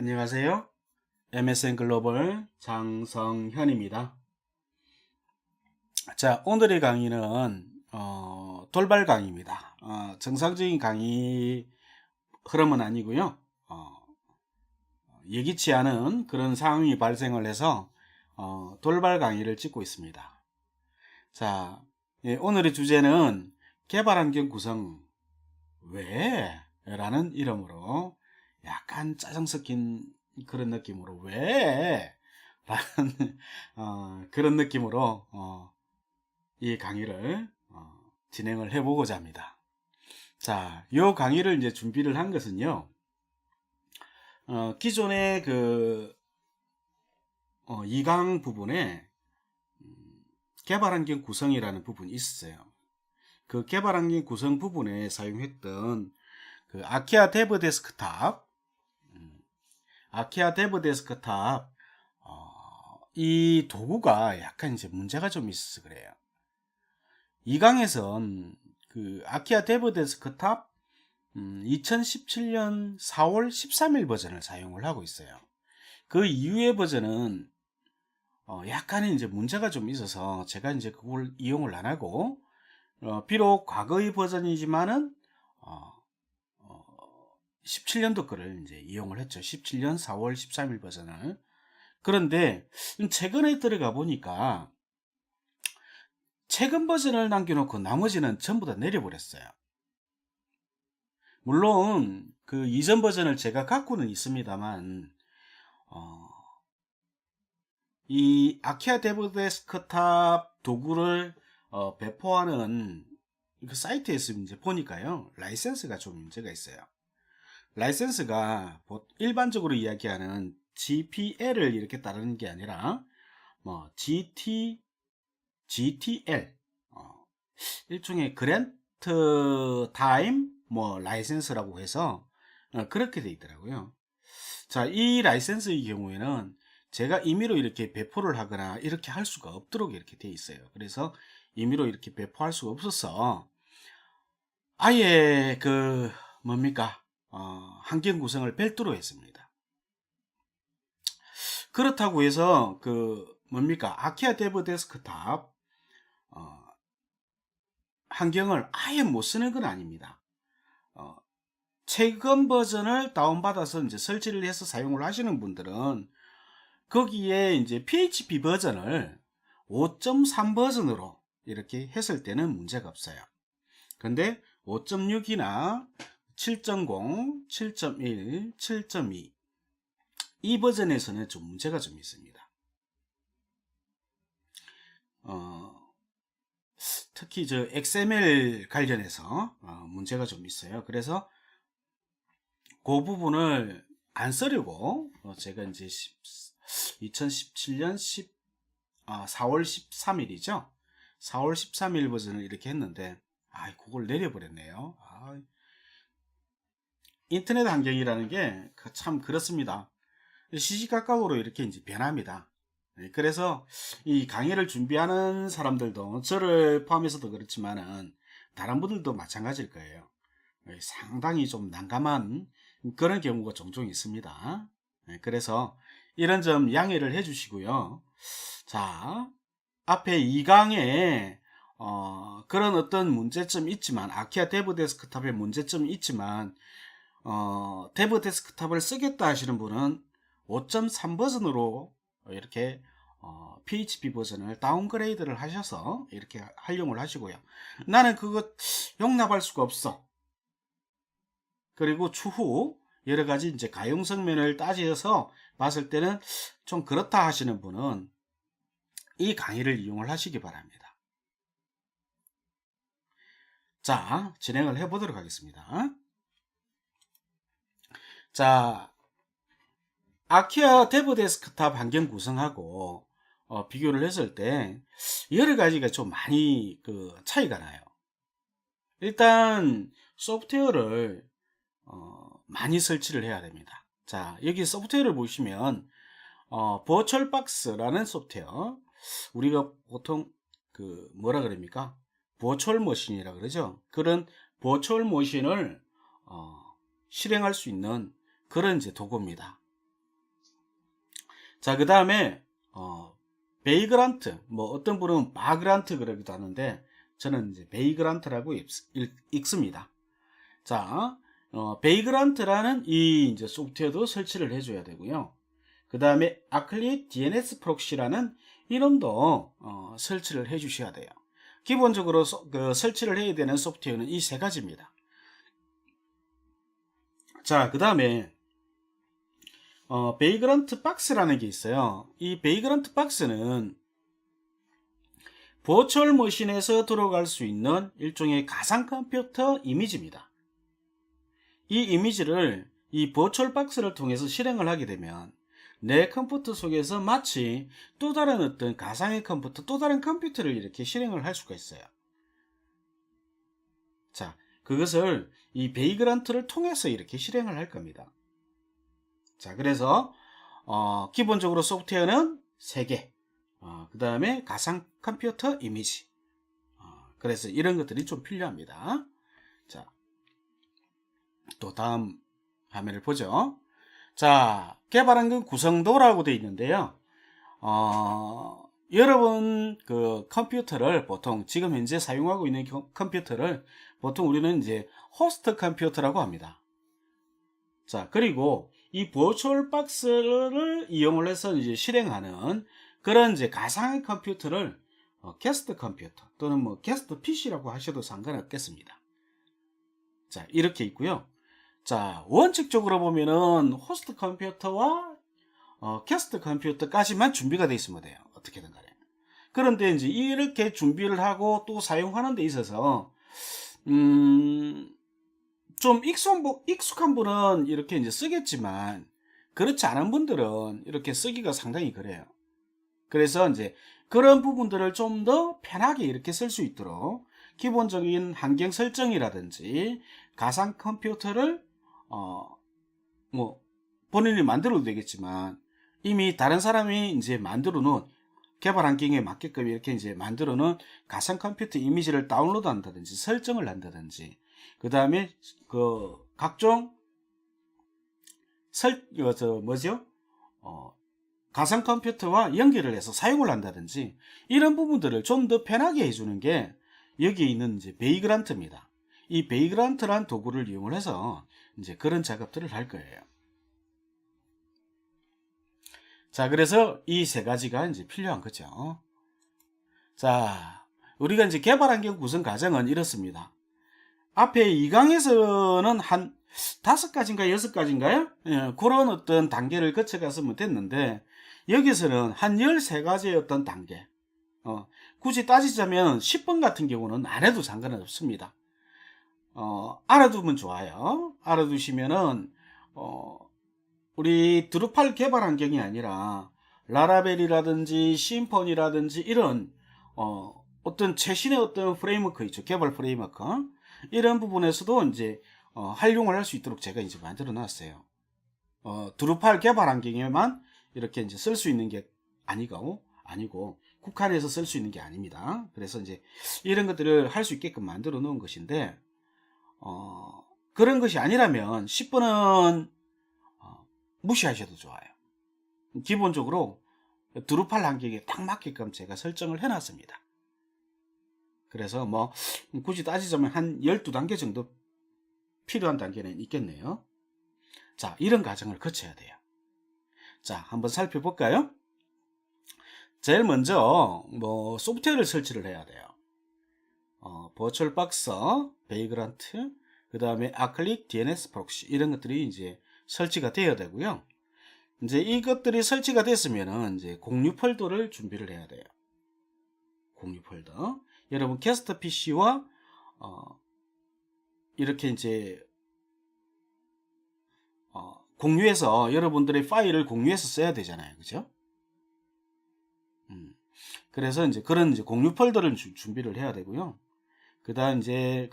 안녕하세요. MSN 글로벌 장성현입니다. 자, 오늘의 강의는 돌발 강의입니다. 정상적인 강의 흐름은 아니고요. 예기치 않은 그런 상황이 발생을 해서 돌발 강의를 찍고 있습니다. 자, 오늘의 주제는 개발환경 구성 왜? 라는 이름으로 약간 짜증 섞인 그런 느낌으로 왜? 라는 그런 느낌으로 이 강의를 진행을 해보고자 합니다. 자, 이 강의를 이제 준비를 한 것은요. 기존의 그 2강 부분에 개발환경 구성이라는 부분이 있었어요. 그 개발환경 구성 부분에 사용했던 그 아키아 데브 데스크탑, 이 도구가 약간 이제 문제가 좀 있어서 그래요. 이 강에선 그 아키아 데브 데스크탑 2017년 4월 13일 버전을 사용을 하고 있어요. 그 이후의 버전은 약간의 이제 문제가 좀 있어서 제가 이제 그걸 이용을 안 하고 비록 과거의 버전이지만은 17년도 거를 이제 이용을 했죠. 17년 4월 13일 버전을. 그런데 최근에 들어가 보니까 최근 버전을 남겨놓고 나머지는 전부 다 내려버렸어요. 물론 그 이전 버전을 제가 갖고는 있습니다만 이 아키아 데브 데스크탑 도구를 배포하는 그 사이트에서 이제 보니까요, 라이센스가 좀 문제가 있어요. 라이센스가 일반적으로 이야기하는 GPL을 이렇게 따르는 게 아니라 뭐 GTL, 일종의 그랜트 타임 뭐 라이센스라고 해서 그렇게 돼 있더라고요. 자, 이 라이센스의 경우에는 제가 임의로 이렇게 배포를 하거나 이렇게 할 수가 없도록 이렇게 돼 있어요. 그래서 임의로 이렇게 배포할 수가 없어서 아예 그 뭡니까 환경 구성을 별도로 했습니다. 그렇다고 해서 그 뭡니까 아키아 데브 데스크탑 환경을 아예 못 쓰는 건 아닙니다. 최근 버전을 다운받아서 이제 설치를 해서 사용을 하시는 분들은 거기에 이제 PHP 버전을 5.3 버전으로 이렇게 했을 때는 문제가 없어요. 근데 5.6이나 7.0, 7.1, 7.2 이 버전에서는 좀 문제가 좀 있습니다. 특히 저 XML 관련해서 문제가 좀 있어요. 그래서 그 부분을 안 쓰려고 제가 이제 2017년 4월 13일이죠. 4월 13일 버전을 이렇게 했는데 그걸 내려버렸네요. 인터넷 환경이라는 게 참 그렇습니다. 시시각각으로 이렇게 이제 변합니다. 그래서 이 강의를 준비하는 사람들도 저를 포함해서도 그렇지만은 다른 분들도 마찬가지일 거예요. 상당히 좀 난감한 그런 경우가 종종 있습니다. 그래서 이런 점 양해를 해 주시고요. 자, 앞에 2강에 그런 어떤 문제점이 있지만 아키아 데브 데스크탑의 문제점이 있지만 데브 데스크탑을 쓰겠다 하시는 분은 5.3 버전으로 이렇게 PHP 버전을 다운그레이드를 하셔서 이렇게 활용을 하시고요. 나는 그거 용납할 수가 없어. 그리고 추후 여러 가지 이제 가용성 면을 따져서 봤을 때는 좀 그렇다 하시는 분은 이 강의를 이용을 하시기 바랍니다. 자, 진행을 해 보도록 하겠습니다. 자, 아키아 데브 데스크탑 환경 구성하고 비교를 했을 때 여러 가지가 좀 많이 그 차이가 나요. 일단 소프트웨어를 많이 설치를 해야 됩니다. 자, 여기 소프트웨어를 보시면 버추얼박스라는 소프트웨어, 우리가 보통 그 뭐라 그럽니까? 버추얼 머신이라 그러죠. 그런 버추얼 머신을 실행할 수 있는 그런 이제 도구입니다. 자, 그 다음에 베이그란트, 뭐 어떤 분은 바그란트 그러기도 하는데 저는 이제 베이그란트라고 읽습니다. 자, 베이그란트라는 이 이제 소프트웨어도 설치를 해줘야 되고요. 그 다음에 아클릭 DNS 프록시라는 이놈도 설치를 해주셔야 돼요. 기본적으로 그 설치를 해야 되는 소프트웨어는 이 세 가지입니다. 자, 그 다음에 베이그런트 박스라는 게 있어요. 이 베이그런트 박스는 버추얼 머신에서 들어갈 수 있는 일종의 가상 컴퓨터 이미지입니다. 이 이미지를 이 버추얼 박스를 통해서 실행을 하게 되면 내 컴퓨터 속에서 마치 또 다른 어떤 가상의 컴퓨터, 또 다른 컴퓨터를 이렇게 실행을 할 수가 있어요. 자, 그것을 이 베이그런트를 통해서 이렇게 실행을 할 겁니다. 자, 그래서 기본적으로 소프트웨어는 3개, 그 다음에 가상 컴퓨터 이미지, 그래서 이런 것들이 좀 필요합니다. 자, 또 다음 화면을 보죠. 자, 개발환경 구성도라고 되어 있는데요. 여러분 그 컴퓨터를 보통 지금 현재 사용하고 있는 컴퓨터를 보통 우리는 이제 호스트 컴퓨터라고 합니다. 자, 그리고 이 버추얼 박스를 이용을 해서 이제 실행하는 그런 이제 가상의 컴퓨터를 게스트 컴퓨터 또는 뭐 게스트 PC라고 하셔도 상관없겠습니다. 자, 이렇게 있고요. 자, 원칙적으로 보면은 호스트 컴퓨터와 게스트 컴퓨터까지만 준비가 되어 있으면 돼요. 어떻게든 간에. 그런데 이제 이렇게 준비를 하고 또 사용하는 데 있어서 좀 익숙한 분은 이렇게 이제 쓰겠지만 그렇지 않은 분들은 이렇게 쓰기가 상당히 그래요. 그래서 이제 그런 부분들을 좀 더 편하게 이렇게 쓸 수 있도록 기본적인 환경 설정이라든지 가상 컴퓨터를 뭐 본인이 만들어도 되겠지만 이미 다른 사람이 이제 만들어 놓은 개발 환경에 맞게끔 이렇게 이제 만들어 놓은 가상 컴퓨터 이미지를 다운로드 한다든지 설정을 한다든지 그 다음에 그 각종 가상 컴퓨터와 연결을 해서 사용을 한다든지 이런 부분들을 좀 더 편하게 해주는 게 여기에 있는 이제 베이그란트입니다. 이 베이그란트란 도구를 이용을 해서 이제 그런 작업들을 할 거예요. 자, 그래서 이 세 가지가 이제 필요한 거죠. 자, 우리가 이제 개발 환경 구성 과정은 이렇습니다. 앞에 2강에서는 한 5가지인가 6가지인가요? 예, 그런 어떤 단계를 거쳐갔으면 됐는데 여기서는 한 13가지의 어떤 단계. 굳이 따지자면 10번 같은 경우는 안 해도 상관은 없습니다. 알아두면 좋아요. 알아두시면은 우리 드루팔 개발 환경이 아니라 라라벨이라든지 심포니라든지 이런 어떤 최신의 어떤 프레임워크 있죠. 개발 프레임워크. 이런 부분에서도 이제 활용을 할 수 있도록 제가 이제 만들어 놨어요. 드루팔 개발 환경에만 이렇게 이제 쓸 수 있는 게 아니고 국한에서 쓸 수 있는 게 아닙니다. 그래서 이제 이런 것들을 할 수 있게끔 만들어 놓은 것인데 그런 것이 아니라면 10번은 무시하셔도 좋아요. 기본적으로 드루팔 환경에 딱 맞게끔 제가 설정을 해놨습니다. 그래서 뭐 굳이 따지자면 한 12단계 정도 필요한 단계는 있겠네요. 자, 이런 과정을 거쳐야 돼요. 자, 한번 살펴볼까요? 제일 먼저 뭐 소프트웨어를 설치를 해야 돼요. 버추얼 박스, 베이그란트, 그 다음에 아클릭 DNS 프록시 이런 것들이 이제 설치가 되어야 되고요. 이제 이것들이 설치가 됐으면은 이제 공유 폴더를 준비를 해야 돼요. 공유 폴더. 여러분 게스트 PC와 이렇게 이제 공유해서 여러분들의 파일을 공유해서 써야 되잖아요. 그죠? 그래서 이제 그런 이제 공유 폴더를 준비를 해야 되고요. 그 다음에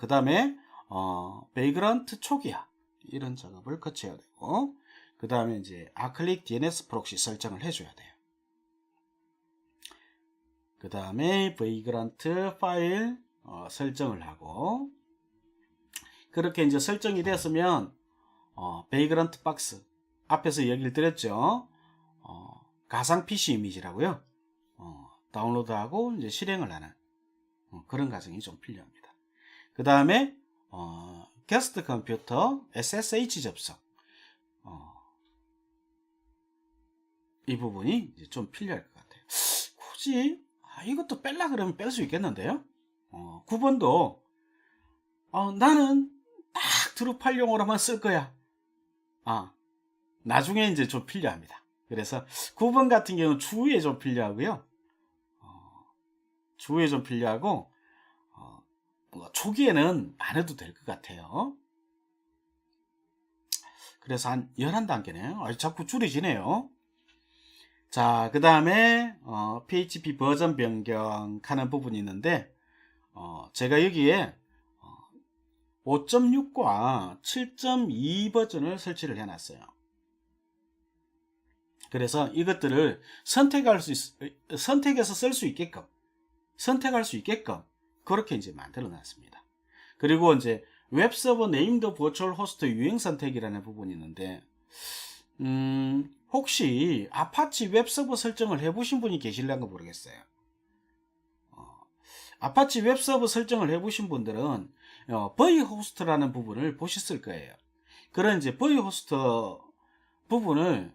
베이그런트 초기화 이런 작업을 거쳐야 되고 그 다음에 이제 아클릭 DNS 프록시 설정을 해줘야 돼요. 그 다음에 베이그런트 파일 설정을 하고 그렇게 이제 설정이 됐으면 베이그런트 박스 앞에서 얘기를 드렸죠. 가상 PC 이미지라고요. 다운로드하고 이제 실행을 하는 그런 과정이 좀 필요합니다. 그 다음에 게스트 컴퓨터 SSH 접속 이 부분이 이제 좀 필요할 것 같아요. 굳이 이것도 뺄라 그러면 뺄 수 있겠는데요. 9번도 나는 딱 드루팔용으로만 쓸 거야. 나중에 이제 좀 필요합니다. 그래서 9번 같은 경우는 추후에 좀 필요하고요. 추후에 좀 필요하고 초기에는 안 해도 될 것 같아요. 그래서 한 11단계네요. 자꾸 줄여지네요. 자, 그 다음에 PHP 버전 변경하는 부분이 있는데 제가 여기에 5.6과 7.2 버전을 설치를 해놨어요. 그래서 이것들을 선택해서 쓸 수 있게끔 선택할 수 있게끔 그렇게 이제 만들어 놨습니다. 그리고 이제 웹서버 네임드 버추얼 호스트 유행 선택이라는 부분이 있는데 혹시 아파치 웹서버 설정을 해보신 분이 계실런가 모르겠어요. 아파치 웹서버 설정을 해보신 분들은 버이 호스트라는 부분을 보셨을 거예요. 그런 이제 버이 호스트 부분을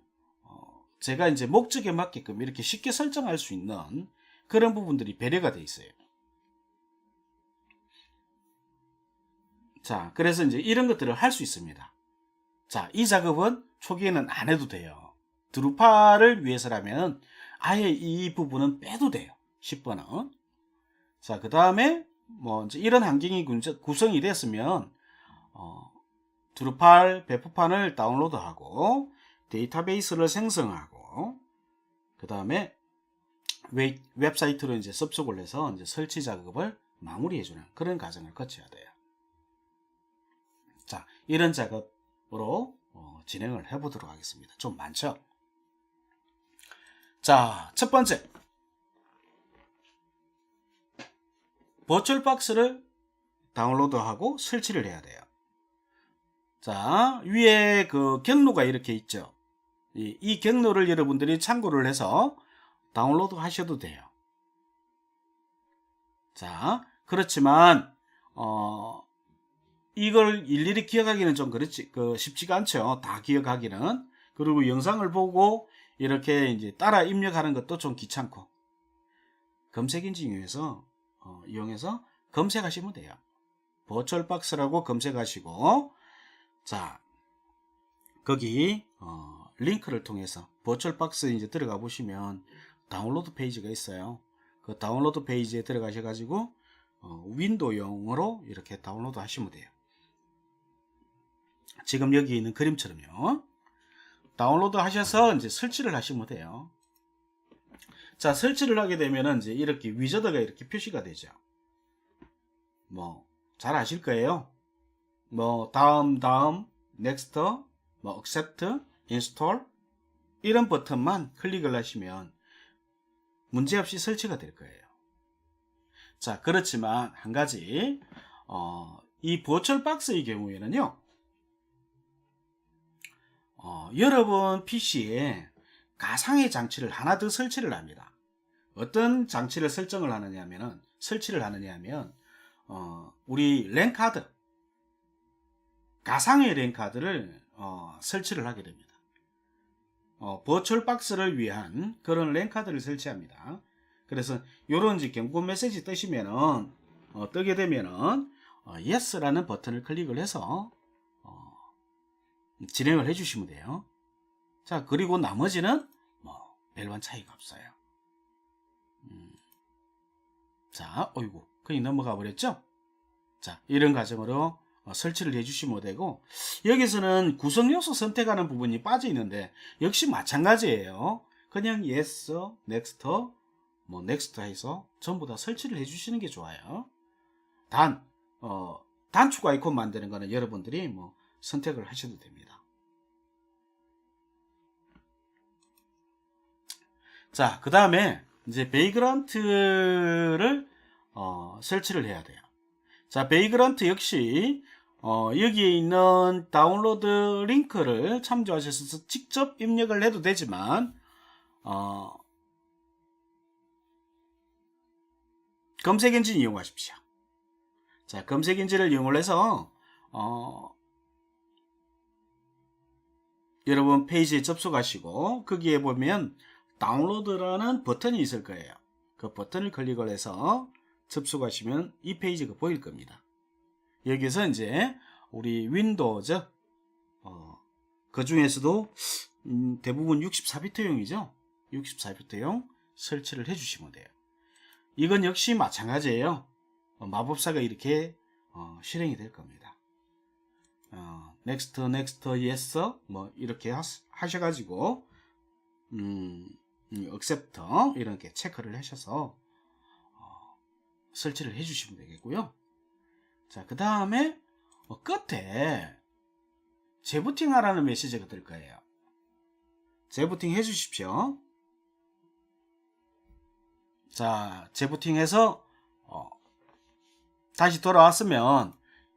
제가 이제 목적에 맞게끔 이렇게 쉽게 설정할 수 있는 그런 부분들이 배려가 되어 있어요. 자, 그래서 이제 이런 것들을 할 수 있습니다. 자, 이 작업은 초기에는 안 해도 돼요. 드루파를 위해서라면 아예 이 부분은 빼도 돼요. 10번은. 자, 그 다음에 뭐 이제 이런 환경이 구성이 됐으면 드루팔 배포판을 다운로드하고 데이터베이스를 생성하고 그 다음에 웹사이트로 이제 접속을 해서 이제 설치 작업을 마무리해주는 그런 과정을 거쳐야 돼요. 자, 이런 작업으로 진행을 해보도록 하겠습니다. 좀 많죠? 자, 첫 번째. 버추얼박스를 다운로드하고 설치를 해야 돼요. 자, 위에 그 경로가 이렇게 있죠. 이 경로를 여러분들이 참고를 해서 다운로드 하셔도 돼요. 자, 그렇지만 이걸 일일이 기억하기는 좀 쉽지가 않죠. 다 기억하기는. 그리고 영상을 보고 이렇게 이제 따라 입력하는 것도 좀 귀찮고. 검색 엔진 이용해서 검색하시면 돼요. 버추얼박스라고 검색하시고, 자, 거기 링크를 통해서 버추얼박스 이제 들어가 보시면 다운로드 페이지가 있어요. 그 다운로드 페이지에 들어가셔가지고 윈도우용으로 이렇게 다운로드 하시면 돼요. 지금 여기 있는 그림처럼요. 다운로드 하셔서 이제 설치를 하시면 돼요. 자, 설치를 하게 되면은 이제 이렇게 위저드가 이렇게 표시가 되죠. 뭐 잘 아실 거예요. 뭐 다음, next, 뭐 accept, install 이런 버튼만 클릭을 하시면 문제없이 설치가 될 거예요. 자, 그렇지만 한 가지 이 버추얼박스의 경우에는요. 여러분 PC에 가상의 장치를 하나 더 설치를 합니다. 어떤 장치를 설치를 하느냐 하면 우리 랜카드, 가상의 랜카드를 설치를 하게 됩니다. 버추얼박스를 위한 그런 랜카드를 설치합니다. 그래서 요런 이제 경고 메시지 뜨시면은 뜨게 되면은 yes라는 버튼을 클릭을 해서 진행을 해주시면 돼요. 자, 그리고 나머지는 뭐 별반 차이가 없어요. 자, 어이구, 그냥 넘어가 버렸죠? 자, 이런 과정으로 설치를 해주시면 되고, 여기서는 구성 요소 선택하는 부분이 빠져 있는데 역시 마찬가지예요. 그냥 yes, next, 뭐 next 해서 전부 다 설치를 해주시는 게 좋아요. 단축 아이콘 만드는 거는 여러분들이 뭐 선택을 하셔도 됩니다. 자, 그 다음에 이제 베이그런트를 설치를 해야 돼요. 자, 베이그런트 역시 여기에 있는 다운로드 링크를 참조하셔서 직접 입력을 해도 되지만 검색 엔진 이용하십시오. 자, 검색 엔진을 이용을 해서 여러분 페이지에 접속하시고 거기에 보면 다운로드라는 버튼이 있을 거예요. 그 버튼을 클릭을 해서 접속하시면 이 페이지가 보일 겁니다. 여기서 이제 우리 윈도우즈 그 중에서도 대부분 64비트용이죠. 64비트용 설치를 해주시면 돼요. 이건 역시 마찬가지예요. 마법사가 이렇게 실행이 될 겁니다. next, yes, 뭐 이렇게 하셔가지고 accept 이렇게 체크를 하셔서 설치를 해주시면 되겠고요. 자, 그 다음에 끝에 재부팅 하라는 메시지가 뜰 거예요. 재부팅 해주십시오. 자, 재부팅해서 다시 돌아왔으면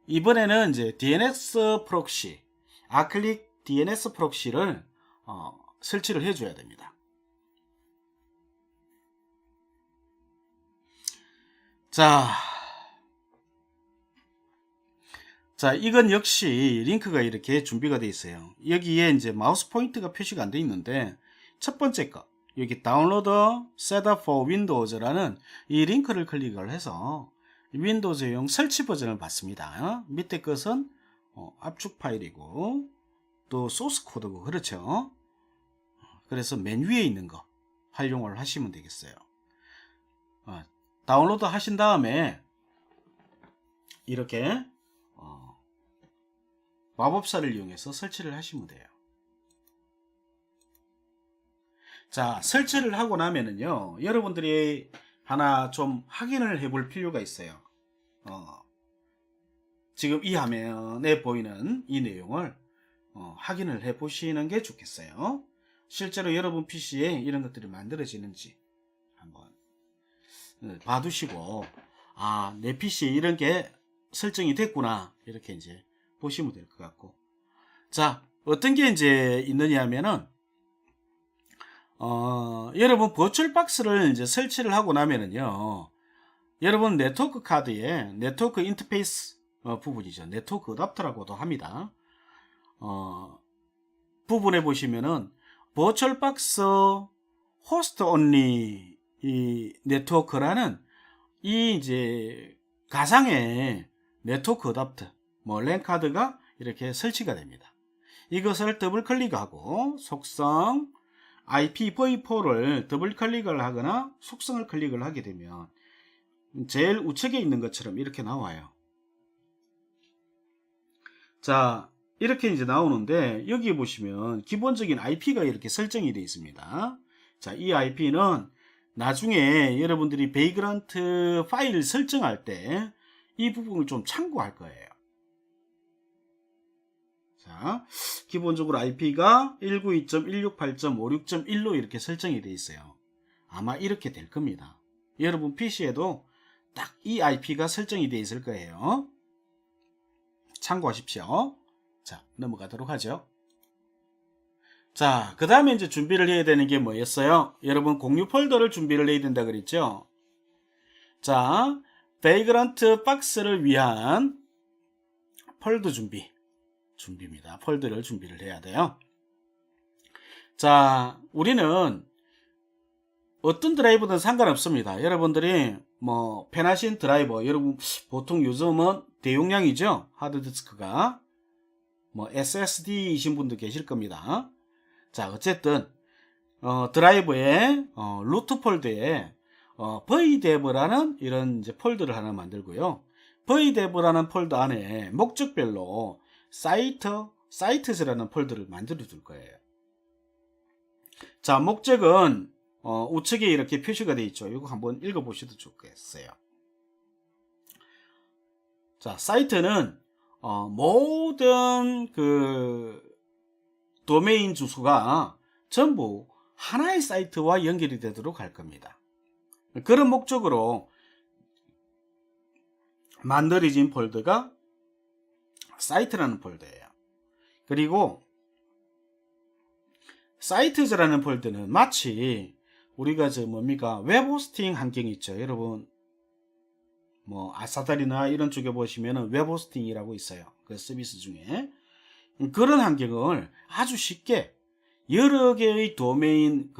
이번에는 이제 DNS 프록시, 아클릭 DNS 프록시를 설치를 해줘야 됩니다. 자, 이건 역시 링크가 이렇게 준비가 되어 있어요. 여기에 이제 마우스 포인트가 표시가 안 되어 있는데 첫 번째 거 여기 다운로드 셋업 for windows라는 이 링크를 클릭을 해서 윈도우즈용 설치 버전을 받습니다. 밑에 것은 압축 파일이고 또 소스 코드고 그렇죠. 그래서 맨 위에 있는 거 활용을 하시면 되겠어요. 다운로드 하신 다음에 이렇게 마법사를 이용해서 설치를 하시면 돼요. 자, 설치를 하고 나면은요, 여러분들이 하나 좀 확인을 해볼 필요가 있어요. 지금 이 화면에 보이는 이 내용을 확인을 해 보시는 게 좋겠어요. 실제로 여러분 PC에 이런 것들이 만들어지는지 한번 봐두시고, 내 PC에 이런 게 설정이 됐구나, 이렇게 이제 보시면 될 것 같고. 자, 어떤 게 이제 있느냐 하면은, 여러분 버추얼박스를 이제 설치를 하고 나면은요, 여러분 네트워크 카드에 네트워크 인터페이스 부분이죠. 네트워크 어댑터라고도 합니다. 부분에 보시면은 버추얼박스 호스트 온리 이 네트워크라는 이 이제 가상의 네트워크 어댑터 랜 카드가 이렇게 설치가 됩니다. 이것을 더블 클릭하고 속성 IPv4를 더블 클릭을 하거나 속성을 클릭을 하게 되면 제일 우측에 있는 것처럼 이렇게 나와요. 자, 이렇게 이제 나오는데 여기 보시면 기본적인 IP가 이렇게 설정이 되어 있습니다. 자, 이 IP는 나중에 여러분들이 베이그런트 파일을 설정할 때 이 부분을 좀 참고할 거예요. 자, 기본적으로 IP가 192.168.56.1로 이렇게 설정이 되어 있어요. 아마 이렇게 될 겁니다. 여러분 PC에도 딱 이 IP가 설정이 되어 있을 거예요. 참고하십시오. 자, 넘어가도록 하죠. 자, 그 다음에 이제 준비를 해야 되는 게 뭐였어요? 여러분 공유 폴더를 준비를 해야 된다 그랬죠? 자, 베이그런트 박스를 위한 폴더 준비입니다. 폴더를 준비를 해야 돼요. 자, 우리는 어떤 드라이브든 상관없습니다. 여러분들이 뭐 편하신 드라이버, 여러분 보통 요즘은 대용량이죠. 하드디스크가 뭐 SSD이신 분도 계실 겁니다. 자, 어쨌든 드라이브에 루트 폴더에 voidev라는 이런 이제 폴더를 하나 만들고요. voidev라는 폴더 안에 목적별로 사이트즈라는 폴더를 만들어 둘 거예요. 자, 목적은 우측에 이렇게 표시가 되어 있죠. 이거 한번 읽어 보셔도 좋겠어요. 자, 사이트는 모든 그 도메인 주소가 전부 하나의 사이트와 연결이 되도록 할 겁니다. 그런 목적으로 만들어진 폴더가 사이트라는 폴더예요. 그리고 사이트즈라는 폴더는 마치 우리가 뭡니까? 웹 호스팅 환경이 있죠. 여러분, 뭐, 아사달이나 이런 쪽에 보시면은 웹 호스팅이라고 있어요. 그 서비스 중에. 그런 환경을 아주 쉽게 여러 개의 도메인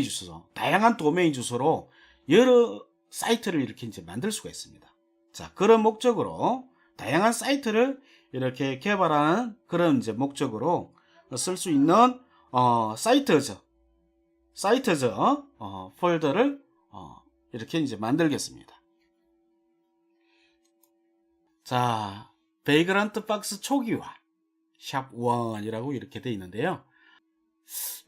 주소, 다양한 도메인 주소로 여러 사이트를 이렇게 이제 만들 수가 있습니다. 자, 그런 목적으로 다양한 사이트를 이렇게 개발하는 그런 이제 목적으로 쓸 수 있는 사이트즈 폴더를 이렇게 이제 만들겠습니다. 자, 베이그런트 박스 초기화 샵1이라고 이렇게 되어 있는데요.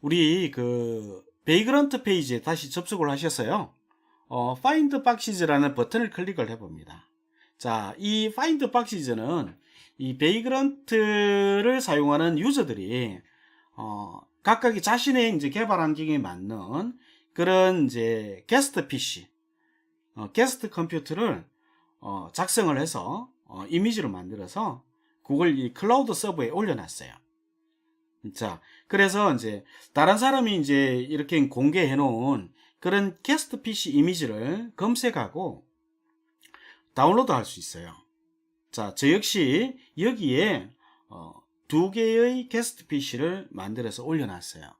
우리 그 베이그런트 페이지에 다시 접속을 하셔서요. Find Boxes라는 버튼을 클릭을 해봅니다. 자, 이 Find Boxes는 이 베이그런트를 사용하는 유저들이 각각이 자신의 이제 개발 환경에 맞는 그런 이제 게스트 PC, 게스트 컴퓨터를 작성을 해서 이미지를 만들어서 구글 이 클라우드 서버에 올려놨어요. 자, 그래서 이제 다른 사람이 이제 이렇게 공개해 놓은 그런 게스트 PC 이미지를 검색하고 다운로드 할 수 있어요. 자, 저 역시 여기에 두 개의 게스트 PC를 만들어서 올려놨어요.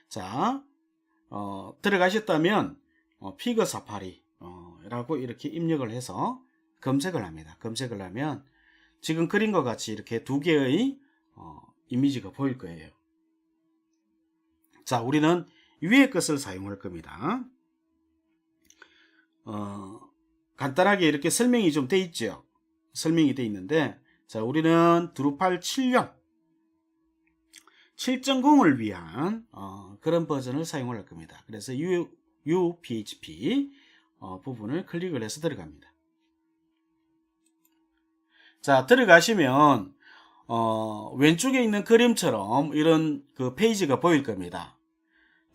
자, 들어가셨다면 피그 사파리 라고 이렇게 입력을 해서 검색을 합니다. 검색을 하면 지금 그린 것 같이 이렇게 두 개의 이미지가 보일 거예요. 자, 우리는 위의 것을 사용할 겁니다. 간단하게 이렇게 설명이 좀 돼 있죠. 설명이 돼 있는데, 자, 우리는 드루팔 7.0을 위한 그런 버전을 사용을 할 겁니다. 그래서 UPHP 부분을 클릭을 해서 들어갑니다. 자, 들어가시면 왼쪽에 있는 그림처럼 이런 그 페이지가 보일 겁니다.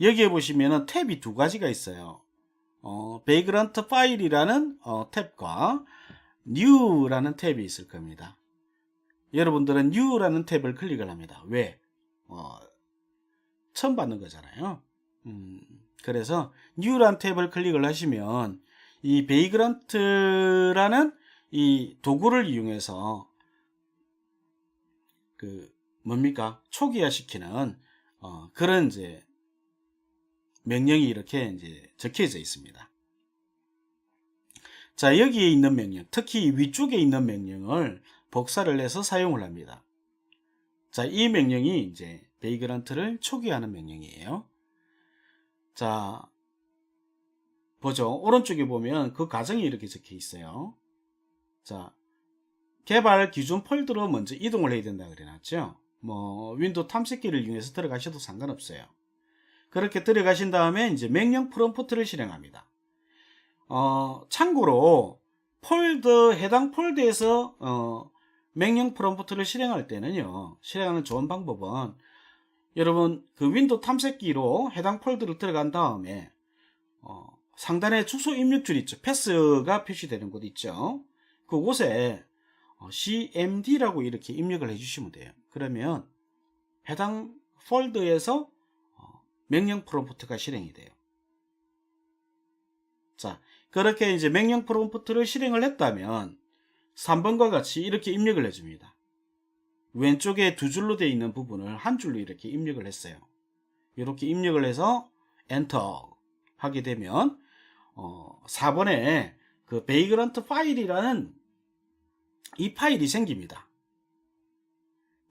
여기에 보시면은 탭이 두 가지가 있어요. 베이그런트 파일이라는 탭과 New라는 탭이 있을 겁니다. 여러분들은 New라는 탭을 클릭을 합니다. 왜? 처음 받는 거잖아요. 그래서 New라는 탭을 클릭을 하시면 이 베이그런트라는 이 도구를 이용해서 초기화 시키는 그런 이제 명령이 이렇게 이제 적혀져 있습니다. 자, 여기에 있는 명령, 특히 위쪽에 있는 명령을 복사를 해서 사용을 합니다. 자, 이 명령이 이제 베이그런트를 초기화하는 명령이에요. 자, 보죠. 오른쪽에 보면 그 과정이 이렇게 적혀 있어요. 자, 개발 기준 폴더로 먼저 이동을 해야 된다 그래놨죠. 뭐 윈도우 탐색기를 이용해서 들어가셔도 상관없어요. 그렇게 들어가신 다음에 이제 명령 프롬프트를 실행합니다. 참고로 해당 폴더에서 명령 프롬프트를 실행할 때는요, 실행하는 좋은 방법은 여러분 그 윈도우 탐색기로 해당 폴더를 들어간 다음에 상단에 주소 입력줄 있죠. 패스가 표시되는 곳 있죠. 그곳에 cmd라고 이렇게 입력을 해주시면 돼요. 그러면 해당 폴더에서 명령 프롬프트가 실행이 돼요. 자, 그렇게 이제 명령 프롬프트를 실행을 했다면 3번과 같이 이렇게 입력을 해줍니다. 왼쪽에 두 줄로 되어 있는 부분을 한 줄로 이렇게 입력을 했어요. 이렇게 입력을 해서 엔터 하게 되면 4번에 그 베이그런트 파일이라는 이 파일이 생깁니다.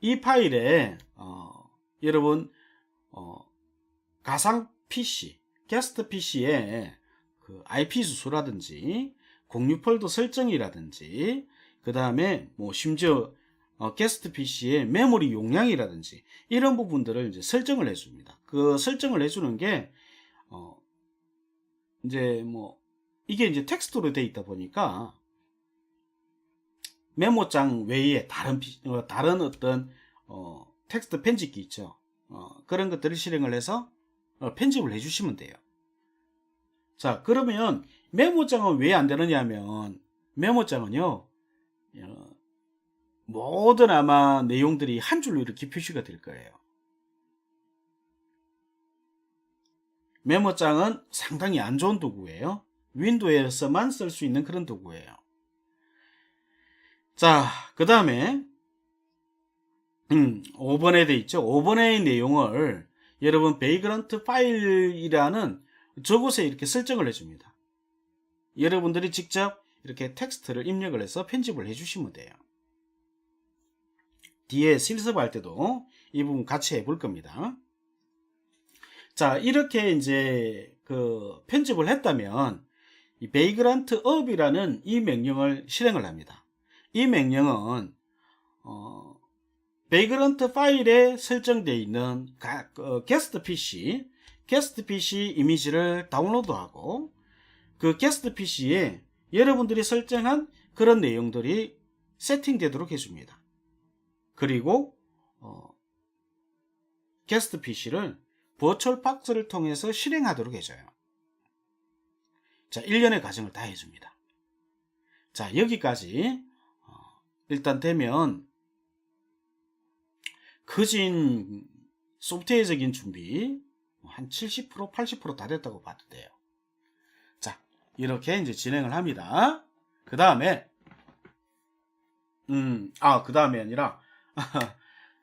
이 파일에 여러분 가상 PC, 게스트 PC에 그 IP 주소라든지 공유 폴더 설정이라든지 그 다음에 뭐 심지어 게스트 PC의 메모리 용량이라든지 이런 부분들을 이제 설정을 해줍니다. 그 설정을 해주는 게 이제 뭐 이게 이제 텍스트로 되어 있다 보니까 메모장 외에 다른 어떤 텍스트 편집기 있죠. 그런 것들을 실행을 해서 편집을 해주시면 돼요. 자, 그러면 메모장은 왜 안 되느냐 하면 메모장은요 모든 아마 내용들이 한 줄로 이렇게 표시가 될 거예요. 메모장은 상당히 안 좋은 도구예요. 윈도우에서만 쓸 수 있는 그런 도구예요. 자, 그 다음에 5번에 돼 있죠. 5번의 내용을 여러분 베이그런트 파일이라는 저곳에 이렇게 설정을 해줍니다. 여러분들이 직접 이렇게 텍스트를 입력을 해서 편집을 해주시면 돼요. 뒤에 실습할 때도 이 부분 같이 해볼 겁니다. 자, 이렇게 이제 그 편집을 했다면 이 베이그런트 업이라는 이 명령을 실행을 합니다. 이 명령은 베이그런트 파일에 설정되어 있는 게스트 PC 이미지를 다운로드하고 그 게스트 PC에 여러분들이 설정한 그런 내용들이 세팅되도록 해줍니다. 그리고 게스트 PC를 버추얼 박스를 통해서 실행하도록 해줘요. 자, 1년의 과정을 다 해줍니다. 자, 여기까지 일단 되면 거진 소프트웨어적인 준비 한 70%, 80% 다 됐다고 봐도 돼요. 자, 이렇게 이제 진행을 합니다. 그 다음에 그 다음에 아니라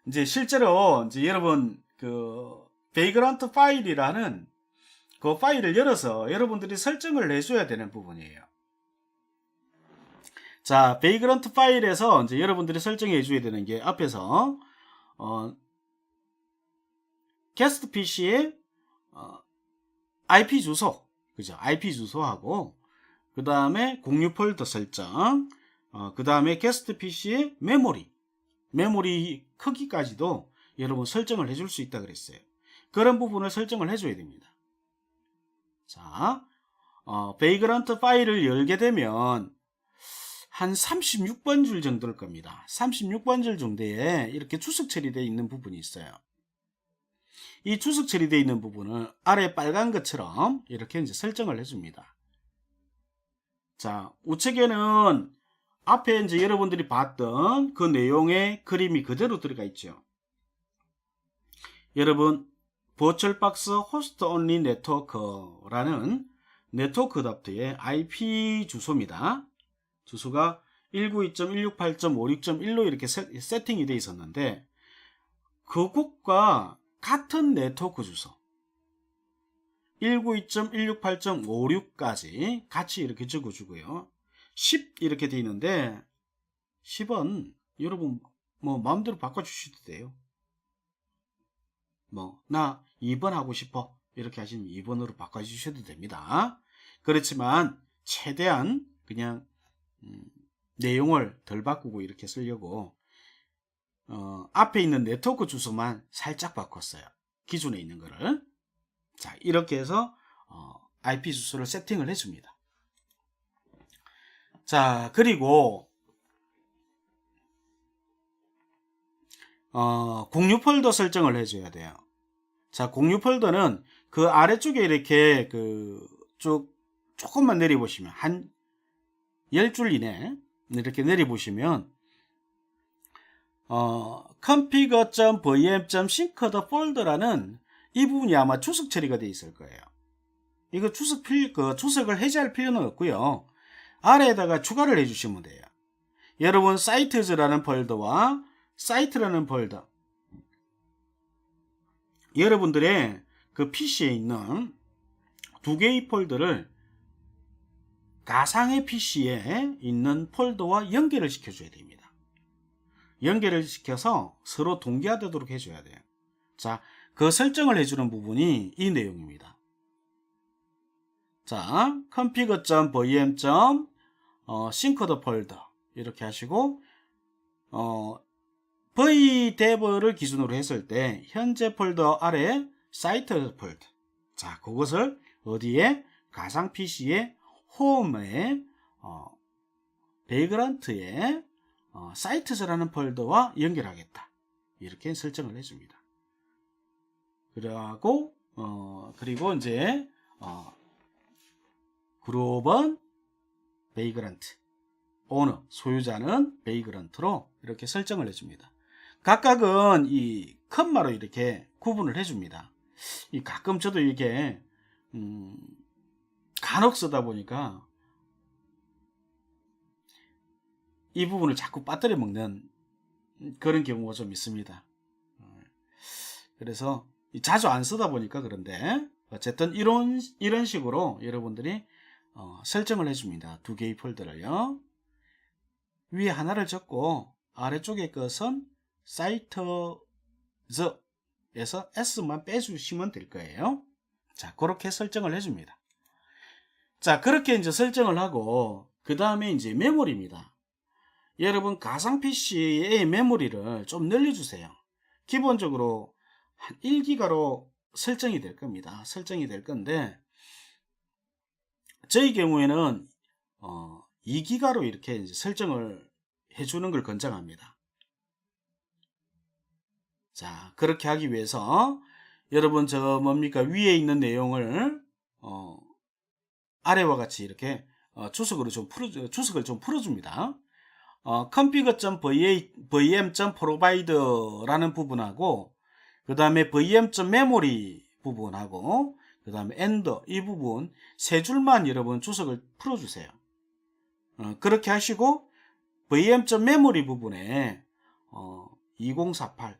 이제 실제로 이제 여러분 그 베이그런트 파일이라는 그 파일을 열어서 여러분들이 설정을 해줘야 되는 부분이에요. 자, 베이그런트 파일에서 이제 여러분들이 설정해 줘야 되는 게 앞에서 게스트 PC의 IP 주소, 그죠? IP 주소하고 그 다음에 공유 폴더 설정, 그 다음에 게스트 PC의 메모리 크기까지도 여러분 설정을 해줄 수 있다 그랬어요. 그런 부분을 설정을 해줘야 됩니다. 자, 베이그런트 파일을 열게 되면 한 36번 줄 정도일 겁니다. 36번 줄 정도에 이렇게 주석 처리되어 있는 부분이 있어요. 이 주석 처리되어 있는 부분을 아래 빨간 것처럼 이렇게 이제 설정을 해줍니다. 자, 우측에는 앞에 이제 여러분들이 봤던 그 내용의 그림이 그대로 들어가 있죠. 여러분, 버추얼박스 호스트 온리 네트워크라는 네트워크 어댑터의 IP 주소입니다. 주소가 192.168.56.1로 이렇게 세팅이 되어 있었는데 그곳과 같은 네트워크 주소 192.168.56까지 같이 이렇게 적어주고요. 10 이렇게 되어 있는데 10은 여러분 뭐 마음대로 바꿔주셔도 돼요. 뭐 나 2번 하고 싶어 이렇게 하시면 2번으로 바꿔주셔도 됩니다. 그렇지만 최대한 그냥 내용을 덜 바꾸고 이렇게 쓰려고 앞에 있는 네트워크 주소만 살짝 바꿨어요. 기존에 있는 거를. 자, 이렇게 해서 IP 주소를 세팅을 해줍니다. 자, 그리고 공유 폴더 설정을 해줘야 돼요. 자, 공유 폴더는 그 아래쪽에 이렇게 조금만 내려보시면 한 10줄 이내 이렇게 내려보시면 config.vm.synced folder라는 이 부분이 아마 주석 처리가 되어 있을 거예요. 이거 주석을 해제할 필요는 없고요. 아래에다가 추가를 해주시면 돼요. 여러분 사이트즈라는 폴더와 사이트라는 폴더, 여러분들의 그 PC에 있는 두 개의 폴더를 가상의 PC에 있는 폴더와 연결을 시켜줘야 됩니다. 연결을 시켜서 서로 동기화되도록 해줘야 돼요. 자, 그 설정을 해주는 부분이 이 내용입니다. 자, config.vm.synced folder 이렇게 하시고 vdev를 기준으로 했을 때 현재 폴더 아래 사이트 폴더, 자, 그것을 어디에 가상 PC의 홈에 베이그런트에 사이트즈라는 폴더와 연결하겠다 이렇게 설정을 해줍니다. 그리고 이제 그룹은 베이그런트, 오너 소유자는 베이그런트로 이렇게 설정을 해줍니다. 각각은 이 컴마로 이렇게 구분을 해줍니다. 가끔 저도 이렇게 음, 간혹 쓰다 보니까 이 부분을 자꾸 빠뜨려 먹는 그런 경우가 좀 있습니다. 그래서 자주 안 쓰다 보니까 그런데 어쨌든 이런 식으로 여러분들이 설정을 해줍니다. 두 개의 폴더를요. 위에 하나를 적고 아래쪽에 것은 사이트즈에서 S만 빼주시면 될 거예요. 자, 그렇게 설정을 해줍니다. 자, 그렇게 이제 설정을 하고 그 다음에 이제 메모리입니다. 여러분 가상 PC의 메모리를 좀 늘려주세요. 기본적으로 한 1기가로 설정이 될 겁니다. 설정이 될 건데 저희 경우에는 2기가로 이렇게 이제 설정을 해주는 걸 권장합니다. 자, 그렇게 하기 위해서 여러분 저 뭡니까 위에 있는 내용을 아래와 같이 이렇게 주석을 좀 풀어줍니다. config.vm.provider라는 부분하고 그 다음에 vm.memory 부분하고 그 다음에 end 이 부분 세 줄만 여러분 주석을 풀어주세요. 그렇게 하시고 vm.memory 부분에 2048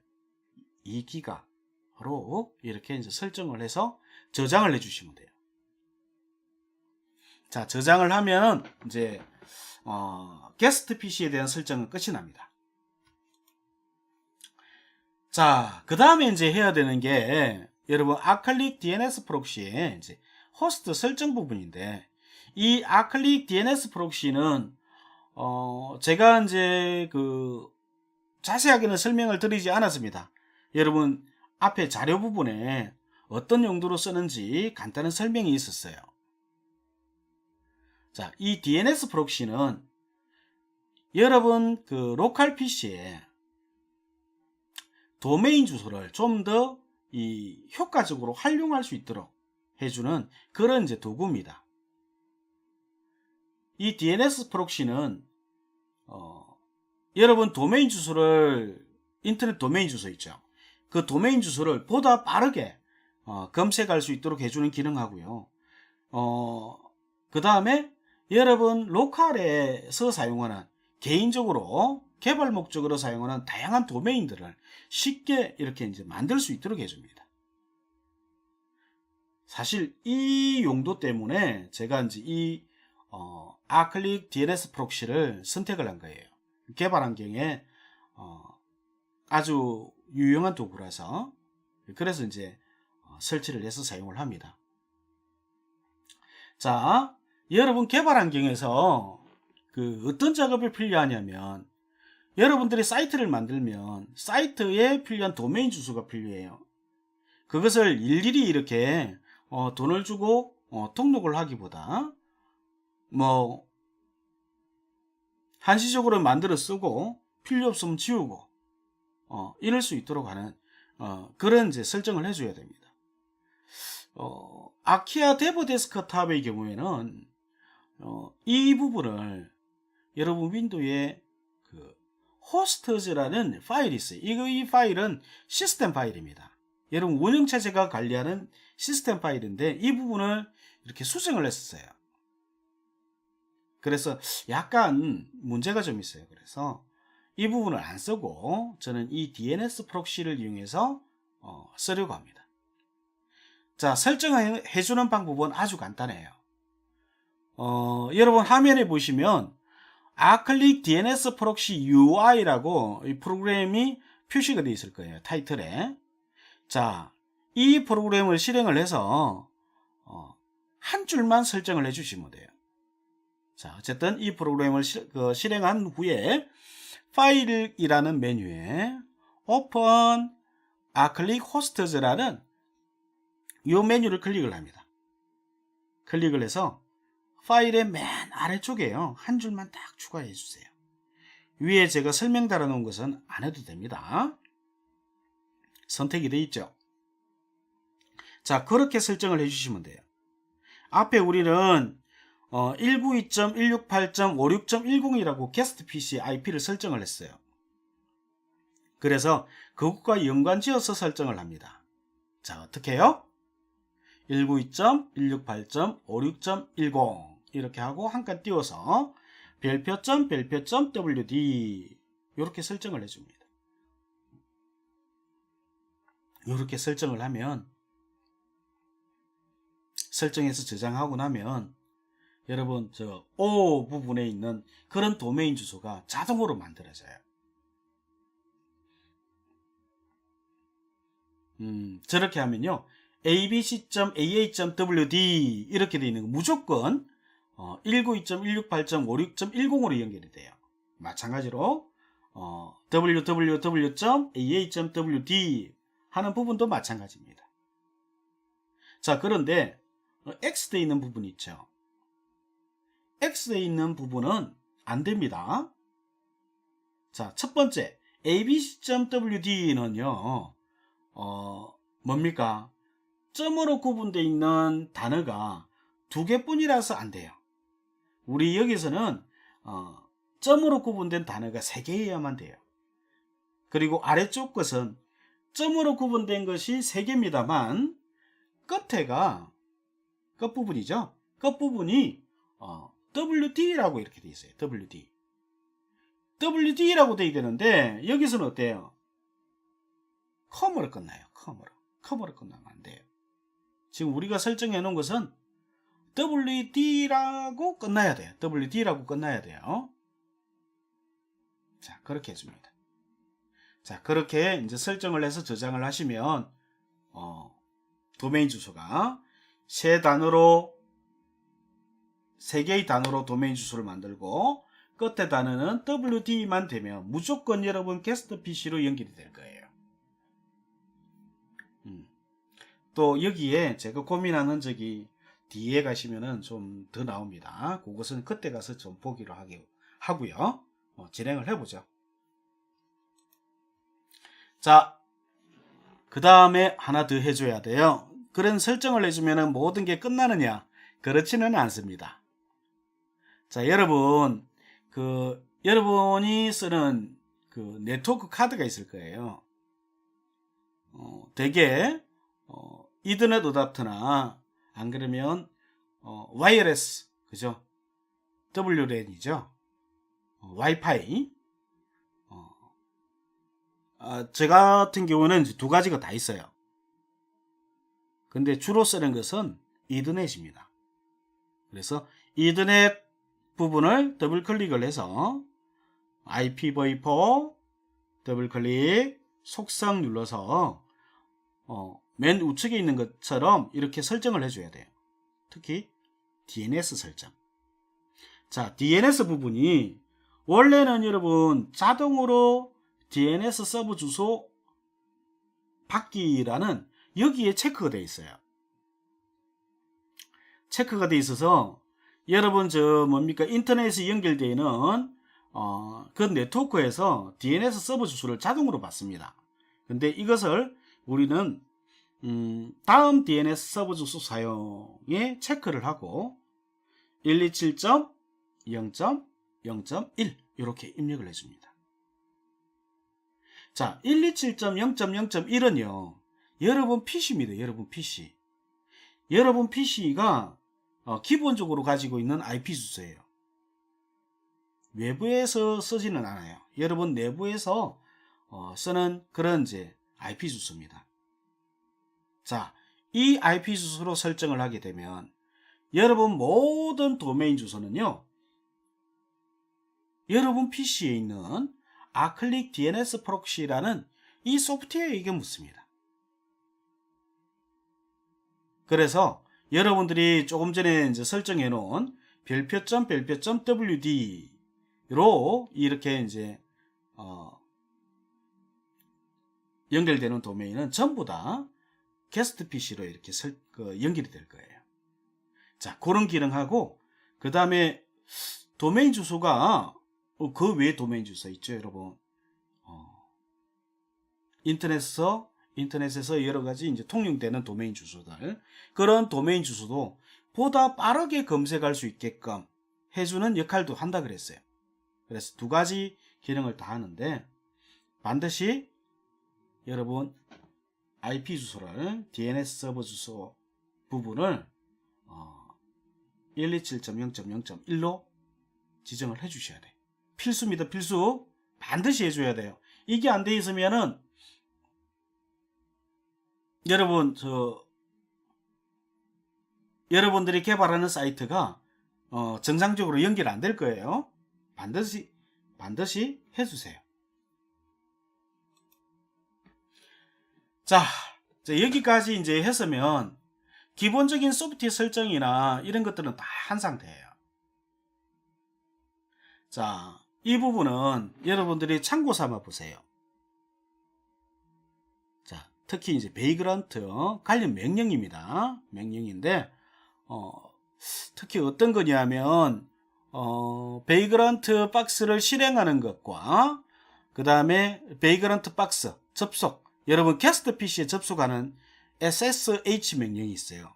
2기가로 이렇게 이제 설정을 해서 저장을 해주시면 돼요. 자, 저장을 하면 이제 게스트 PC에 대한 설정은 끝이 납니다. 자, 그 다음에 이제 해야 되는 게 여러분 아클릭 DNS 프록시의 이제 호스트 설정 부분인데 이 아클릭 DNS 프록시는 제가 이제 자세하게는 설명을 드리지 않았습니다. 여러분 앞에 자료 부분에 어떤 용도로 쓰는지 간단한 설명이 있었어요. 자, 이 DNS 프록시는 여러분 로컬 PC에 도메인 주소를 좀 더 효과적으로 활용할 수 있도록 해주는 그런 이제 도구입니다. 이 DNS 프록시는 여러분 도메인 주소를 인터넷 도메인 주소 있죠. 그 도메인 주소를 보다 빠르게 검색할 수 있도록 해주는 기능하고요. 그 다음에 여러분 로컬에서 사용하는 개인적으로 개발 목적으로 사용하는 다양한 도메인들을 쉽게 이렇게 이제 만들 수 있도록 해줍니다. 사실 이 용도 때문에 제가 이제 이 아클릭 DNS 프록시를 선택을 한 거예요. 개발 환경에 아주 유용한 도구라서 그래서 이제 설치를 해서 사용을 합니다. 자, 여러분 개발 환경에서 어떤 작업이 필요하냐면 여러분들이 사이트를 만들면 사이트에 필요한 도메인 주소가 필요해요. 그것을 일일이 이렇게 돈을 주고 등록을 하기보다 뭐 한시적으로 만들어 쓰고 필요 없으면 지우고 이럴 수 있도록 하는 그런 이제 설정을 해줘야 됩니다. 아키아 데브 데스크탑의 경우에는 이 부분을 여러분 윈도우에 호스트즈라는 파일이 있어요. 이 파일은 시스템 파일입니다. 여러분 운영체제가 관리하는 시스템 파일인데 이 부분을 이렇게 수정을 했었어요. 그래서 약간 문제가 좀 있어요. 그래서 이 부분을 안 쓰고 저는 이 DNS 프록시를 이용해서 쓰려고 합니다. 자, 설정해주는 방법은 아주 간단해요. 여러분 화면에 보시면 아클릭 DNS 프록시 UI라고 이 프로그램이 표시가 되어 있을 거예요. 타이틀에. 자, 이 프로그램을 실행을 해서 한 줄만 설정을 해주시면 돼요. 자, 어쨌든 이 프로그램을 실행한 후에 파일이라는 메뉴에 Open Acrylic Hosts라는 이 메뉴를 클릭을 합니다. 클릭을 해서 파일의 맨 아래쪽에요. 한 줄만 딱 추가해 주세요. 위에 제가 설명 달아놓은 것은 안 해도 됩니다. 선택이 되어 있죠. 자, 그렇게 설정을 해주시면 돼요. 앞에 우리는 192.168.56.10이라고 게스트 PC IP를 설정을 했어요. 그래서 그것과 연관지어서 설정을 합니다. 자, 어떻게 해요? 192.168.56.10 이렇게 하고 한 칸 띄워서 별표점.wd 이렇게 설정을 해줍니다. 이렇게 설정을 하면, 설정해서 저장하고 나면 여러분 저 O 부분에 있는 그런 도메인 주소가 자동으로 만들어져요. 저렇게 하면요, abc.aa.wd 이렇게 되어 있는 거 무조건 192.168.56.10으로 연결이 돼요. 마찬가지로 www.aa.wd 하는 부분도 마찬가지입니다. 자, 그런데 X되어 있는 부분 있죠. X되어 있는 부분은 안 됩니다. 자, 첫 번째 abc.wd는요 뭡니까? 점으로 구분되어 있는 단어가 두 개뿐이라서 안 돼요. 우리 여기서는 점으로 구분된 단어가 3개여야만 돼요. 그리고 아래쪽 것은 점으로 구분된 것이 3개입니다만 끝에가, 끝부분이죠. 끝부분이 WD라고 이렇게 되어 있어요. WD. WD라고 되어 되는데 여기서는 어때요? 컴으로 끝나요. 컴으로 끝나면 안 돼요. 지금 우리가 설정해 놓은 것은 WD라고 끝나야 돼요. WD라고 끝나야 돼요. 자, 그렇게 해줍니다. 자, 그렇게 이제 설정을 해서 저장을 하시면 도메인 주소가 세 개의 단어로 도메인 주소를 만들고 끝에 단어는 WD만 되면 무조건 여러분 게스트 PC로 연결이 될 거예요. 또 여기에 제가 고민하는 적이 뒤에 가시면은 좀 더 나옵니다. 그것은 그때 가서 좀 보기로 하고요. 진행을 해보죠. 자, 그 다음에 하나 더 해줘야 돼요. 그런 설정을 해주면 모든 게 끝나느냐? 그렇지는 않습니다. 자, 여러분, 여러분이 쓰는 네트워크 카드가 있을 거예요. 대개 이더넷 어댑터나 안 그러면 와이어레스, 그죠? WLAN이죠. 와이파이. 저 같은 경우는 두 가지가 다 있어요. 근데 주로 쓰는 것은 이더넷입니다. 그래서 이더넷 부분을 더블 클릭을 해서 IPv4 더블 클릭 속성 눌러서 맨 우측에 있는 것처럼 이렇게 설정을 해줘야 돼요. 특히 DNS 설정. 자, DNS 부분이 원래는 여러분 자동으로 DNS 서버 주소 받기라는 여기에 체크가 되어 있어요. 체크가 되어 있어서 여러분 인터넷에 연결되어 있는 그 네트워크에서 DNS 서버 주소를 자동으로 받습니다. 근데 이것을 우리는 다음 DNS 서버 주소 사용에 체크를 하고 127.0.0.1 이렇게 입력을 해줍니다. 자, 127.0.0.1은요 여러분 PC입니다. 여러분 PC. 여러분 PC가 기본적으로 가지고 있는 IP 주소예요. 외부에서 쓰지는 않아요. 여러분 내부에서 쓰는 그런 IP 주소입니다. 자, 이 IP 주소로 설정을 하게 되면 여러분 모든 도메인 주소는요 여러분 PC에 있는 아클릭 DNS 프록시라는 이 소프트웨어에게 묻습니다. 그래서 여러분들이 조금 전에 설정해 놓은 별표점 WD로 이렇게 연결되는 도메인은 전부 다 게스트 PC로 이렇게 연결이 될 거예요. 자, 그런 기능하고 그 다음에 도메인 주소가 그 외에 도메인 주소 있죠, 여러분. 인터넷에서 여러 가지 통용되는 도메인 주소들, 그런 도메인 주소도 보다 빠르게 검색할 수 있게끔 해주는 역할도 한다 그랬어요. 그래서 두 가지 기능을 다 하는데 반드시 여러분 IP 주소를 DNS 서버 주소 부분을 127.0.0.1로 지정을 해 주셔야 돼요. 필수입니다. 필수. 반드시 해줘야 돼요. 이게 안 돼 있으면은 여러분 여러분들이 개발하는 사이트가 정상적으로 연결 안 될 거예요. 반드시 해주세요. 자, 여기까지 이제 했으면 기본적인 소프트웨어 설정이나 이런 것들은 다 한 상태예요. 자, 이 부분은 여러분들이 참고 삼아 보세요. 자, 특히 이제 베이그런트 관련 명령입니다. 명령인데 특히 어떤 거냐면 베이그런트 박스를 실행하는 것과 그 다음에 베이그런트 박스 접속, 여러분 게스트 PC에 접속하는 SSH 명령이 있어요.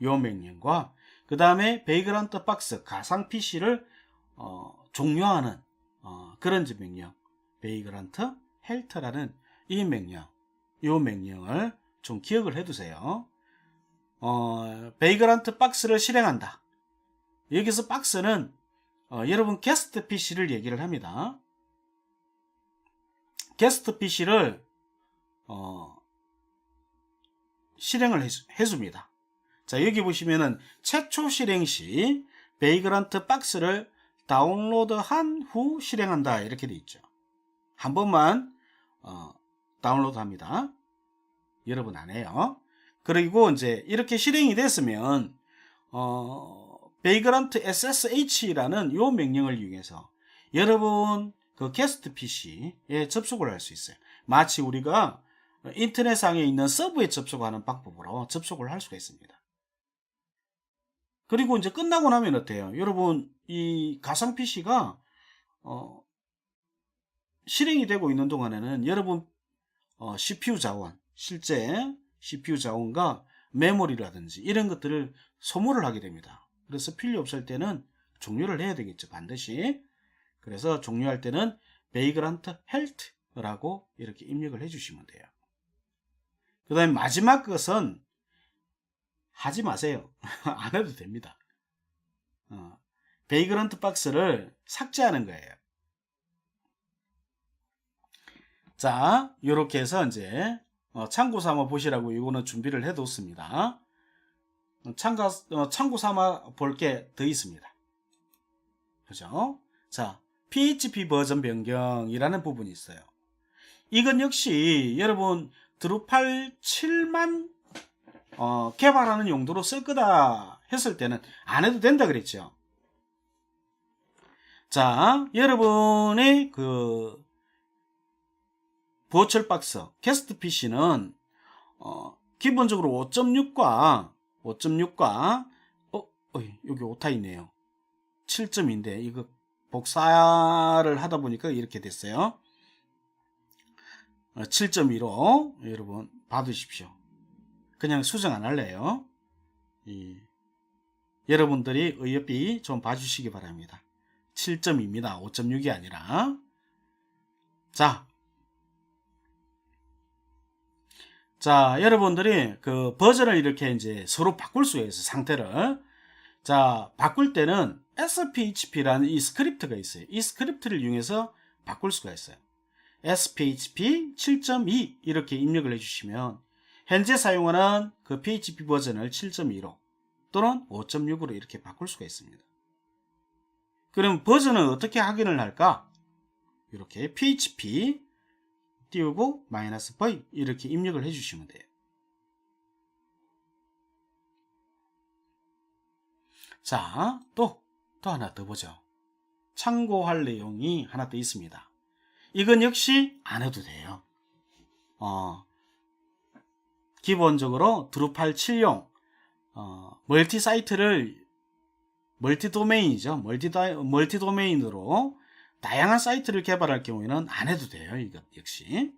요 명령과 그 다음에 베이그런트 박스 가상 PC를 종료하는 그런 명령, 베이그런트 헬트라는 이 명령, 요 명령을 좀 기억을 해두세요. 베이그런트 박스를 실행한다. 여기서 박스는 여러분 게스트 PC를 얘기를 합니다. 게스트 PC를 실행을 해줍니다. 자, 여기 보시면은 최초 실행 시 베이그런트 박스를 다운로드한 후 실행한다 이렇게 돼 있죠. 한 번만 다운로드 합니다. 여러분 안 해요. 그리고 이제 이렇게 실행이 됐으면 베이그런트 SSH라는 요 명령을 이용해서 여러분 그 게스트 PC에 접속을 할 수 있어요. 마치 우리가 인터넷상에 있는 서버에 접속하는 방법으로 접속을 할 수가 있습니다. 그리고 이제 끝나고 나면 어때요? 여러분 이 가상 PC가 실행이 되고 있는 동안에는 여러분 CPU 자원, 실제 CPU 자원과 메모리라든지 이런 것들을 소모를 하게 됩니다. 그래서 필요 없을 때는 종료를 해야 되겠죠. 반드시. 그래서 종료할 때는 베이그런트 헬트라고 이렇게 입력을 해주시면 돼요. 그 다음에 마지막 것은 하지 마세요. 안 해도 됩니다. 베이그런트 박스를 삭제하는 거예요. 자, 이렇게 해서 이제 참고 삼아 보시라고 이거는 준비를 해뒀습니다. 참고 삼아 볼 게 더 있습니다. 그죠? 자, PHP 버전 변경이라는 부분이 있어요. 이건 역시 여러분 드루팔 7만 개발하는 용도로 쓸 거다 했을 때는 안 해도 된다 그랬죠. 자, 여러분의 그 버추얼 박스 게스트 PC는 기본적으로 5.6과 여기 오타 있네요. 7점인데 이거 복사를 하다 보니까 이렇게 됐어요. 7.2로 여러분 봐두십시오. 그냥 수정 안 할래요. 여러분들이 의협비 좀 봐주시기 바랍니다. 7.2입니다. 5.6이 아니라. 자, 여러분들이 그 버전을 이렇게 이제 서로 바꿀 수가 있어요. 상태를. 자, 바꿀 때는 SPHP라는 이 스크립트가 있어요. 이 스크립트를 이용해서 바꿀 수가 있어요. SPHP 7.2 이렇게 입력을 해주시면 현재 사용하는 그 PHP 버전을 7.2로 또는 5.6으로 이렇게 바꿀 수가 있습니다. 그럼 버전은 어떻게 확인을 할까? 이렇게 PHP 띄우고 -v 이렇게 입력을 해주시면 돼요. 자, 또 하나 더 보죠. 참고할 내용이 하나 더 있습니다. 이건 역시 안 해도 돼요. 기본적으로 드루팔 7용 멀티 사이트를 멀티 도메인이죠. 멀티 도메인으로 다양한 사이트를 개발할 경우에는 안 해도 돼요. 이것 역시.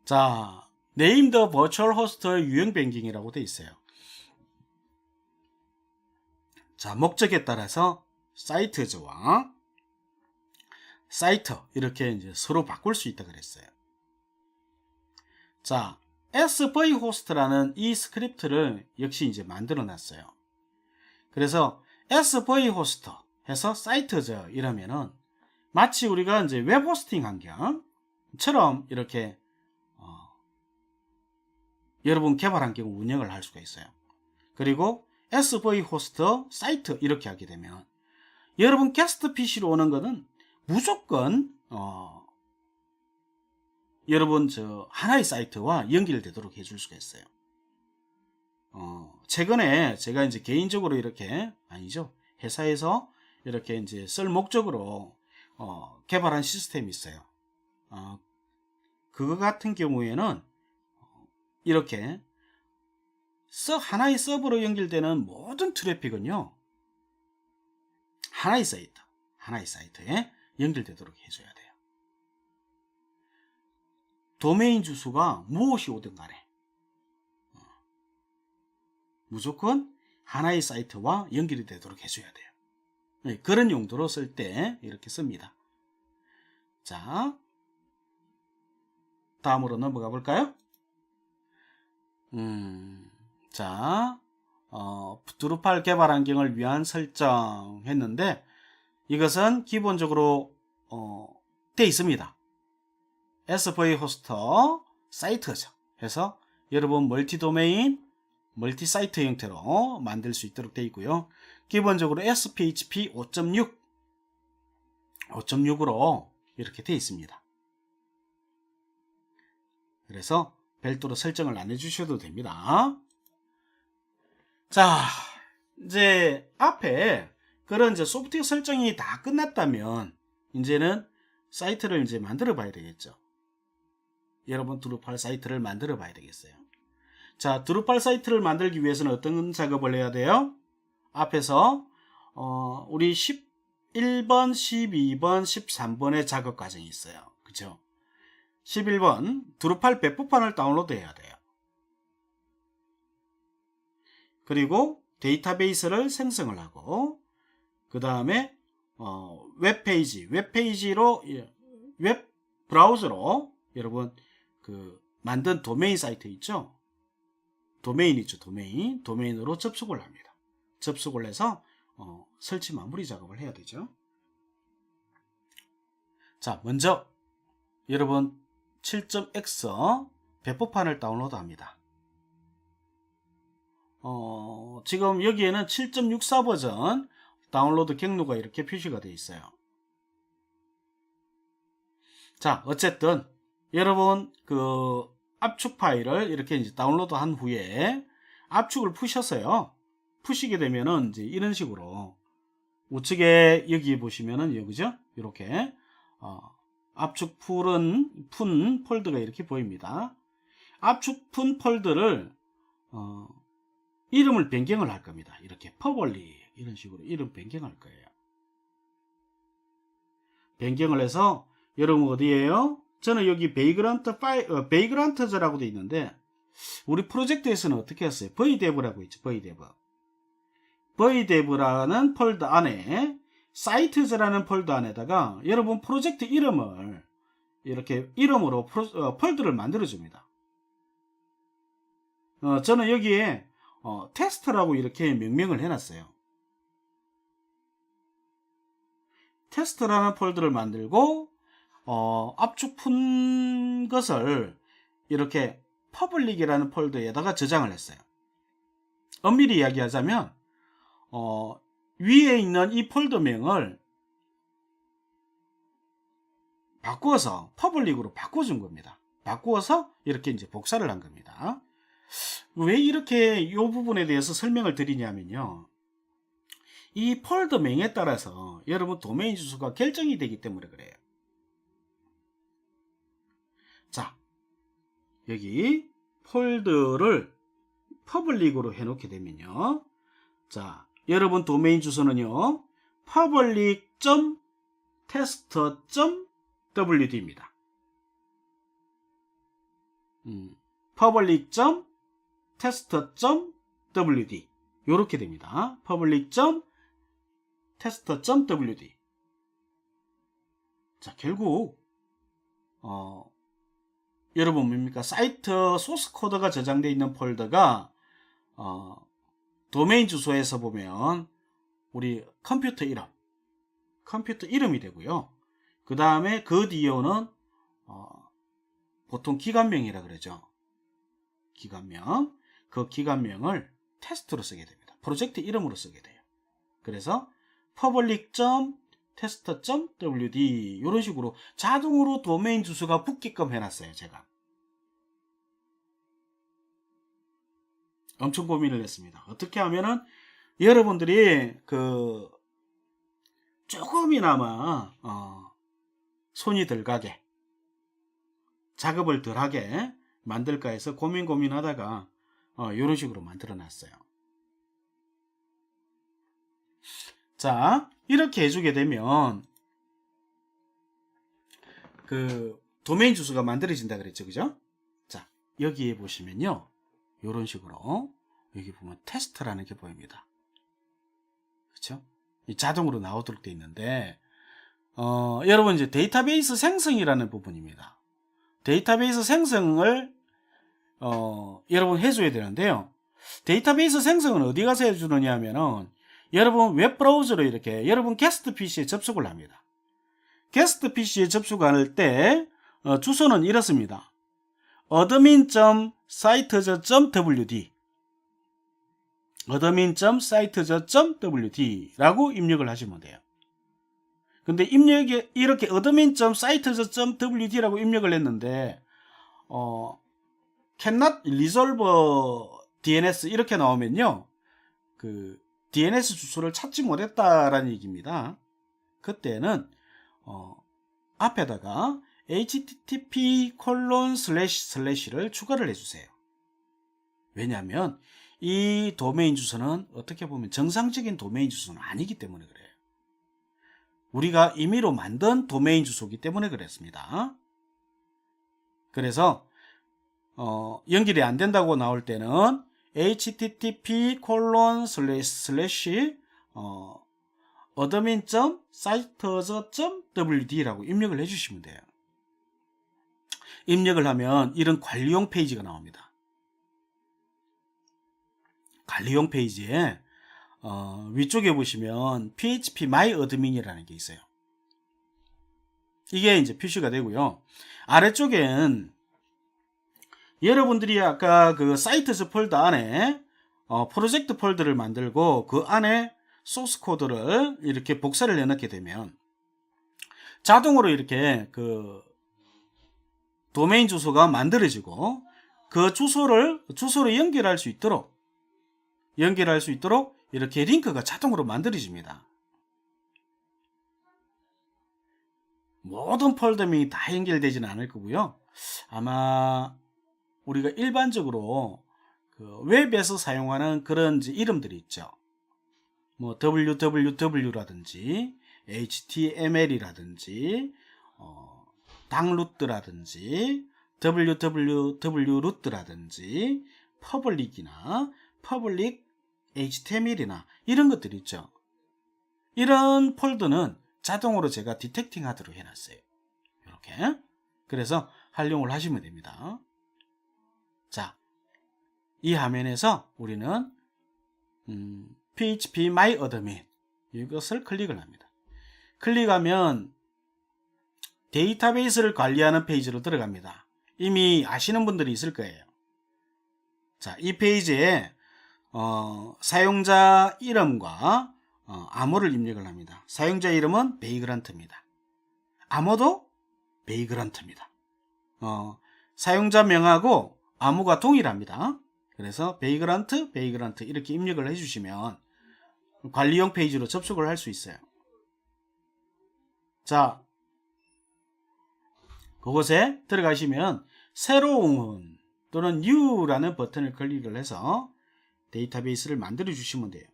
자, 네임 더 버추얼 호스트의 유형 변경이라고 되어 있어요. 자, 목적에 따라서 사이트즈와 사이트 이렇게 이제 서로 바꿀 수 있다 그랬어요. 자, SV 호스트라는 이 스크립트를 역시 이제 만들어 놨어요. 그래서 SV 호스트 해서 사이트죠 이러면은 마치 우리가 이제 웹 호스팅 환경처럼 이렇게 여러분 개발 환경 운영을 할 수가 있어요. 그리고 SV 호스트 사이트 이렇게 하게 되면 여러분 게스트 PC로 오는 거는 무조건 여러분 저 하나의 사이트와 연결되도록 해줄 수가 있어요. 최근에 제가 이제 개인적으로 이렇게 아니죠 회사에서 이렇게 이제 쓸 목적으로 개발한 시스템이 있어요. 그거 같은 경우에는 이렇게 하나의 서버로 연결되는 모든 트래픽은요 하나의 사이트에 연결되도록 해줘야 돼요. 도메인 주소가 무엇이 오든 간에 무조건 하나의 사이트와 연결이 되도록 해줘야 돼요. 네, 그런 용도로 쓸 때 이렇게 씁니다. 자, 다음으로 넘어가 볼까요? 자, 드루팔 개발 환경을 위한 설정 했는데 이것은 기본적으로 돼 있습니다. SV 호스터 사이트죠. 해서 여러분 멀티 도메인, 멀티 사이트 형태로 만들 수 있도록 되어 있고요. 기본적으로 SPHP 5.6으로 이렇게 되어 있습니다. 그래서 별도로 설정을 안 해주셔도 됩니다. 자, 이제 앞에 그런 이제 소프트웨어 설정이 다 끝났다면 이제는 사이트를 이제 만들어 봐야 되겠죠. 여러분 드루팔 사이트를 만들어 봐야 되겠어요. 자, 드루팔 사이트를 만들기 위해서는 어떤 작업을 해야 돼요? 앞에서 우리 11번, 12번, 13번의 작업 과정이 있어요. 그죠? 11번 드루팔 배포판을 다운로드 해야 돼요. 그리고 데이터베이스를 생성을 하고 그 다음에 웹페이지로 웹 브라우저로 여러분 그 만든 도메인 사이트 있죠? 도메인 있죠? 도메인으로 접속을 합니다. 접속을 해서 설치 마무리 작업을 해야 되죠. 자, 먼저 여러분 7.x 배포판을 다운로드 합니다. 지금 여기에는 7.64 버전 다운로드 경로가 이렇게 표시가 되어 있어요. 자, 어쨌든 여러분 그 압축 파일을 이렇게 이제 다운로드 한 후에 압축을 푸셨어요. 푸시게 되면은 이제 이런 식으로 우측에 여기 보시면은 여기죠? 이렇게 압축 푼 폴더가 이렇게 보입니다. 압축 푼 폴더를 이름을 변경을 할 겁니다. 이렇게 퍼블릭 이런 식으로 이름 변경할 거예요. 변경을 해서 여러분 어디에요? 저는 여기 베이그란트즈라고 되어 있는데 우리 프로젝트에서는 어떻게 했어요? VDev라고 있죠. VDev라는 폴더 안에 사이트즈라는 폴더 안에다가 여러분 프로젝트 이름을 이렇게 이름으로 폴더를 만들어 줍니다. 저는 여기에 테스트라고 이렇게 명명을 해놨어요. 테스트라는 폴더를 만들고 압축 푼 것을 이렇게 퍼블릭이라는 폴더에다가 저장을 했어요. 엄밀히 이야기하자면 위에 있는 이 폴더명을 바꾸어서 퍼블릭으로 바꿔준 겁니다. 바꾸어서 이렇게 이제 복사를 한 겁니다. 왜 이렇게 이 부분에 대해서 설명을 드리냐면요. 이 폴더명에 따라서 여러분 도메인 주소가 결정이 되기 때문에 그래요. 자, 여기 폴더를 퍼블릭으로 해놓게 되면요. 자, 여러분 도메인 주소는요. public.test.wd입니다. public.test.wd 요렇게 됩니다. public.test.wd 자, 결국 여러분 뭡니까? 사이트 소스 코드가 저장되어 있는 폴더가 도메인 주소에서 보면 우리 컴퓨터 이름이 되고요. 그 다음에 그 뒤에는 보통 기관명이라 그러죠. 기관명. 그 기관명을 테스트로 쓰게 됩니다. 프로젝트 이름으로 쓰게 돼요. 그래서 public.test.wd 이런 식으로 자동으로 도메인 주소가 붙게끔 해놨어요. 제가 엄청 고민을 했습니다. 어떻게 하면은 여러분들이 그 조금이나마 손이 덜 가게, 작업을 덜 하게 만들까 해서 고민하다가 이런 식으로 만들어 놨어요. 자, 이렇게 해주게 되면 그 도메인 주소가 만들어진다 그랬죠, 그죠? 자, 여기에 보시면요, 이런 식으로 여기 보면 테스트라는 게 보입니다. 그렇죠? 자동으로 나오도록 되어 있는데 여러분 이제 데이터베이스 생성이라는 부분입니다. 데이터베이스 생성을 여러분 해줘야 되는데요. 데이터베이스 생성은 어디 가서 해주느냐 하면은 여러분 웹브라우저로 이렇게 여러분 게스트 PC에 접속을 합니다. 게스트 PC에 접속할 때 주소는 이렇습니다. admin.sitez.wd admin.sitez.wd 라고 입력을 하시면 돼요. 근데 입력이 이렇게 admin.sitez.wd 라고 입력을 했는데 cannot resolve DNS 이렇게 나오면요, 그 DNS 주소를 찾지 못했다라는 얘기입니다. 그때는 앞에다가 http://를 추가를 해주세요. 왜냐하면 이 도메인 주소는 어떻게 보면 정상적인 도메인 주소는 아니기 때문에 그래요. 우리가 임의로 만든 도메인 주소이기 때문에 그랬습니다. 그래서 연결이 안 된다고 나올 때는 http://admin.sitez.wd 라고 입력을 해주시면 돼요. 입력을 하면 이런 관리용 페이지가 나옵니다. 관리용 페이지에 위쪽에 보시면 php my admin이라는 게 있어요. 이게 이제 표시가 되고요. 아래쪽엔 여러분들이 아까 그 사이트스 폴더 안에 프로젝트 폴더를 만들고 그 안에 소스 코드를 이렇게 복사를 해넣게 되면 자동으로 이렇게 그 도메인 주소가 만들어지고 그 주소를 연결할 수 있도록 이렇게 링크가 자동으로 만들어집니다. 모든 폴더명이 다 연결되지는 않을 거고요. 아마 우리가 일반적으로 그 웹에서 사용하는 그런 이름들이 있죠. 뭐 www라든지 html이라든지 당루트라든지 www루트라든지 public이나 public html이나 이런 것들이 있죠. 이런 폴더는 자동으로 제가 디텍팅 하도록 해놨어요. 이렇게. 그래서 활용을 하시면 됩니다. 자, 이 화면에서 우리는 php my admin 이것을 클릭을 합니다. 클릭하면 데이터베이스를 관리하는 페이지로 들어갑니다. 이미 아시는 분들이 있을 거예요. 자, 이 페이지에 사용자 이름과 암호를 입력을 합니다. 사용자 이름은 베이그란트입니다. 암호도 베이그란트입니다. 사용자 명하고 암호가 동일합니다. 그래서 베이그란트 이렇게 입력을 해주시면 관리용 페이지로 접속을 할 수 있어요. 자, 그곳에 들어가시면 새로운 또는 New라는 버튼을 클릭을 해서 데이터베이스를 만들어 주시면 돼요.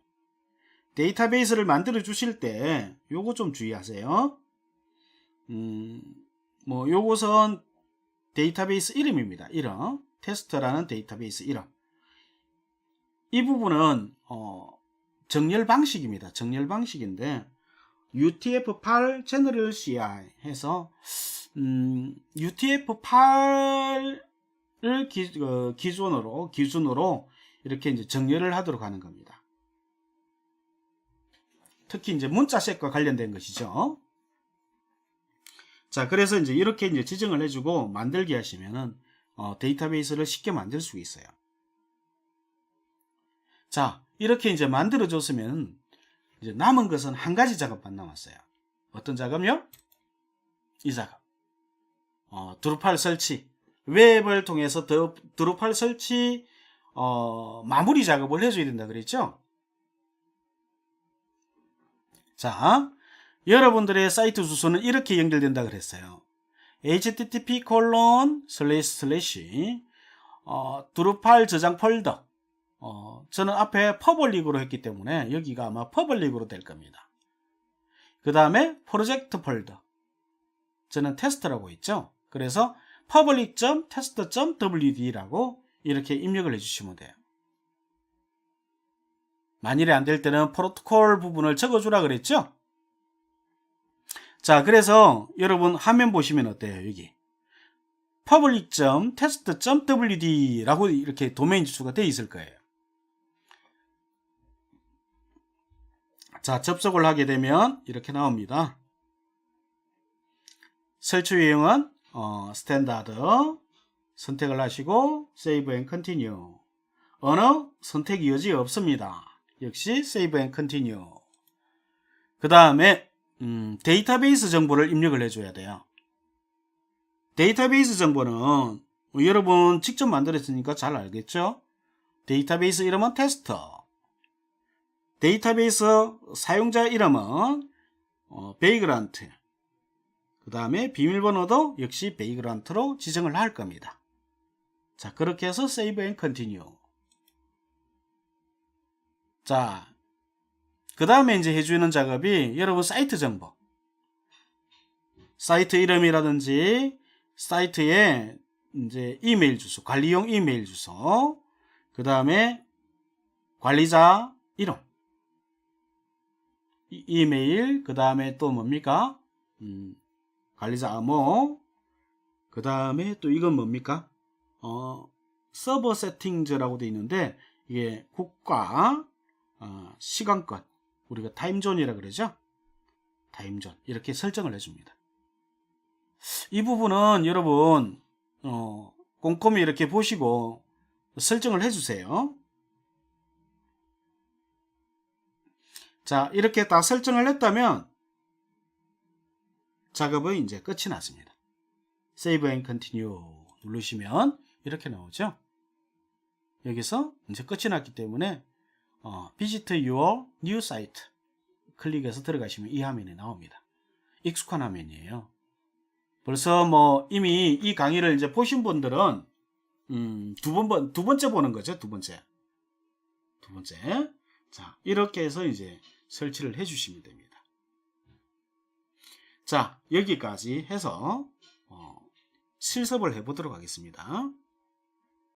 데이터베이스를 만들어 주실 때 요거 좀 주의하세요. 뭐 요것은 데이터베이스 이름입니다. 이름 테스트라는 데이터베이스 이름. 이 부분은 정렬 방식입니다. 정렬 방식인데 UTF-8 General CI 해서 UTF-8을 기준으로 이렇게 이제 정렬을 하도록 하는 겁니다. 특히 이제 문자색과 관련된 것이죠. 자, 그래서 이제 이렇게 이제 지정을 해주고 만들기 하시면은 데이터베이스를 쉽게 만들 수 있어요. 자, 이렇게 이제 만들어 줬으면 이제 남은 것은 한 가지 작업만 남았어요. 어떤 작업요? 이 작업. 드루팔 설치. 웹을 통해서 드루팔 설치 마무리 작업을 해줘야 된다 그랬죠? 자, 여러분들의 사이트 주소는 이렇게 연결된다 그랬어요. http:// 드루팔 저장 폴더. 저는 앞에 퍼블릭으로 했기 때문에 여기가 아마 퍼블릭으로 될 겁니다. 그 다음에 프로젝트 폴더. 저는 테스트라고 했죠. 그래서 public.test.wd라고 이렇게 입력을 해주시면 돼요. 만일에 안 될 때는 프로토콜 부분을 적어주라 그랬죠. 자, 그래서 여러분 화면 보시면 어때요? 여기 public.test.wd라고 이렇게 도메인 주소가 되어 있을 거예요. 자, 접속을 하게 되면 이렇게 나옵니다. 설치 유형은 스탠다드 선택을 하시고 세이브 앤 컨티뉴. 언어 선택 여지 없습니다. 역시 세이브 앤 컨티뉴. 그 다음에 데이터베이스 정보를 입력을 해줘야 돼요. 데이터베이스 정보는 여러분 직접 만들었으니까 잘 알겠죠? 데이터베이스 이름은 테스터. 데이터베이스 사용자 이름은 베이그란트. 그 다음에 비밀번호도 역시 베이그란트로 지정을 할 겁니다. 자, 그렇게 해서 세이브 앤 컨티뉴. 자, 그 다음에 이제 해주는 작업이 여러분 사이트 정보. 사이트 이름이라든지 사이트에 이제 이메일 주소, 관리용 이메일 주소. 그 다음에 관리자 이름. 이메일, 그 다음에 또 뭡니까? 관리자 암호. 그 다음에 또 이건 뭡니까? 서버 세팅즈라고 되어 있는데 이게 국가, 시간권, 우리가 타임존이라 그러죠? 타임존 이렇게 설정을 해줍니다. 이 부분은 여러분 꼼꼼히 이렇게 보시고 설정을 해주세요. 자, 이렇게 다 설정을 했다면 작업은 이제 끝이 났습니다. Save and Continue 누르시면 이렇게 나오죠. 여기서 이제 끝이 났기 때문에 Visit your new site 클릭해서 들어가시면 이 화면이 나옵니다. 익숙한 화면이에요. 벌써 뭐 이미 이 강의를 이제 보신 분들은 두 번째 보는 거죠. 두 번째. 자, 이렇게 해서 이제 설치를 해 주시면 됩니다. 자, 여기까지 해서 실습을 해 보도록 하겠습니다.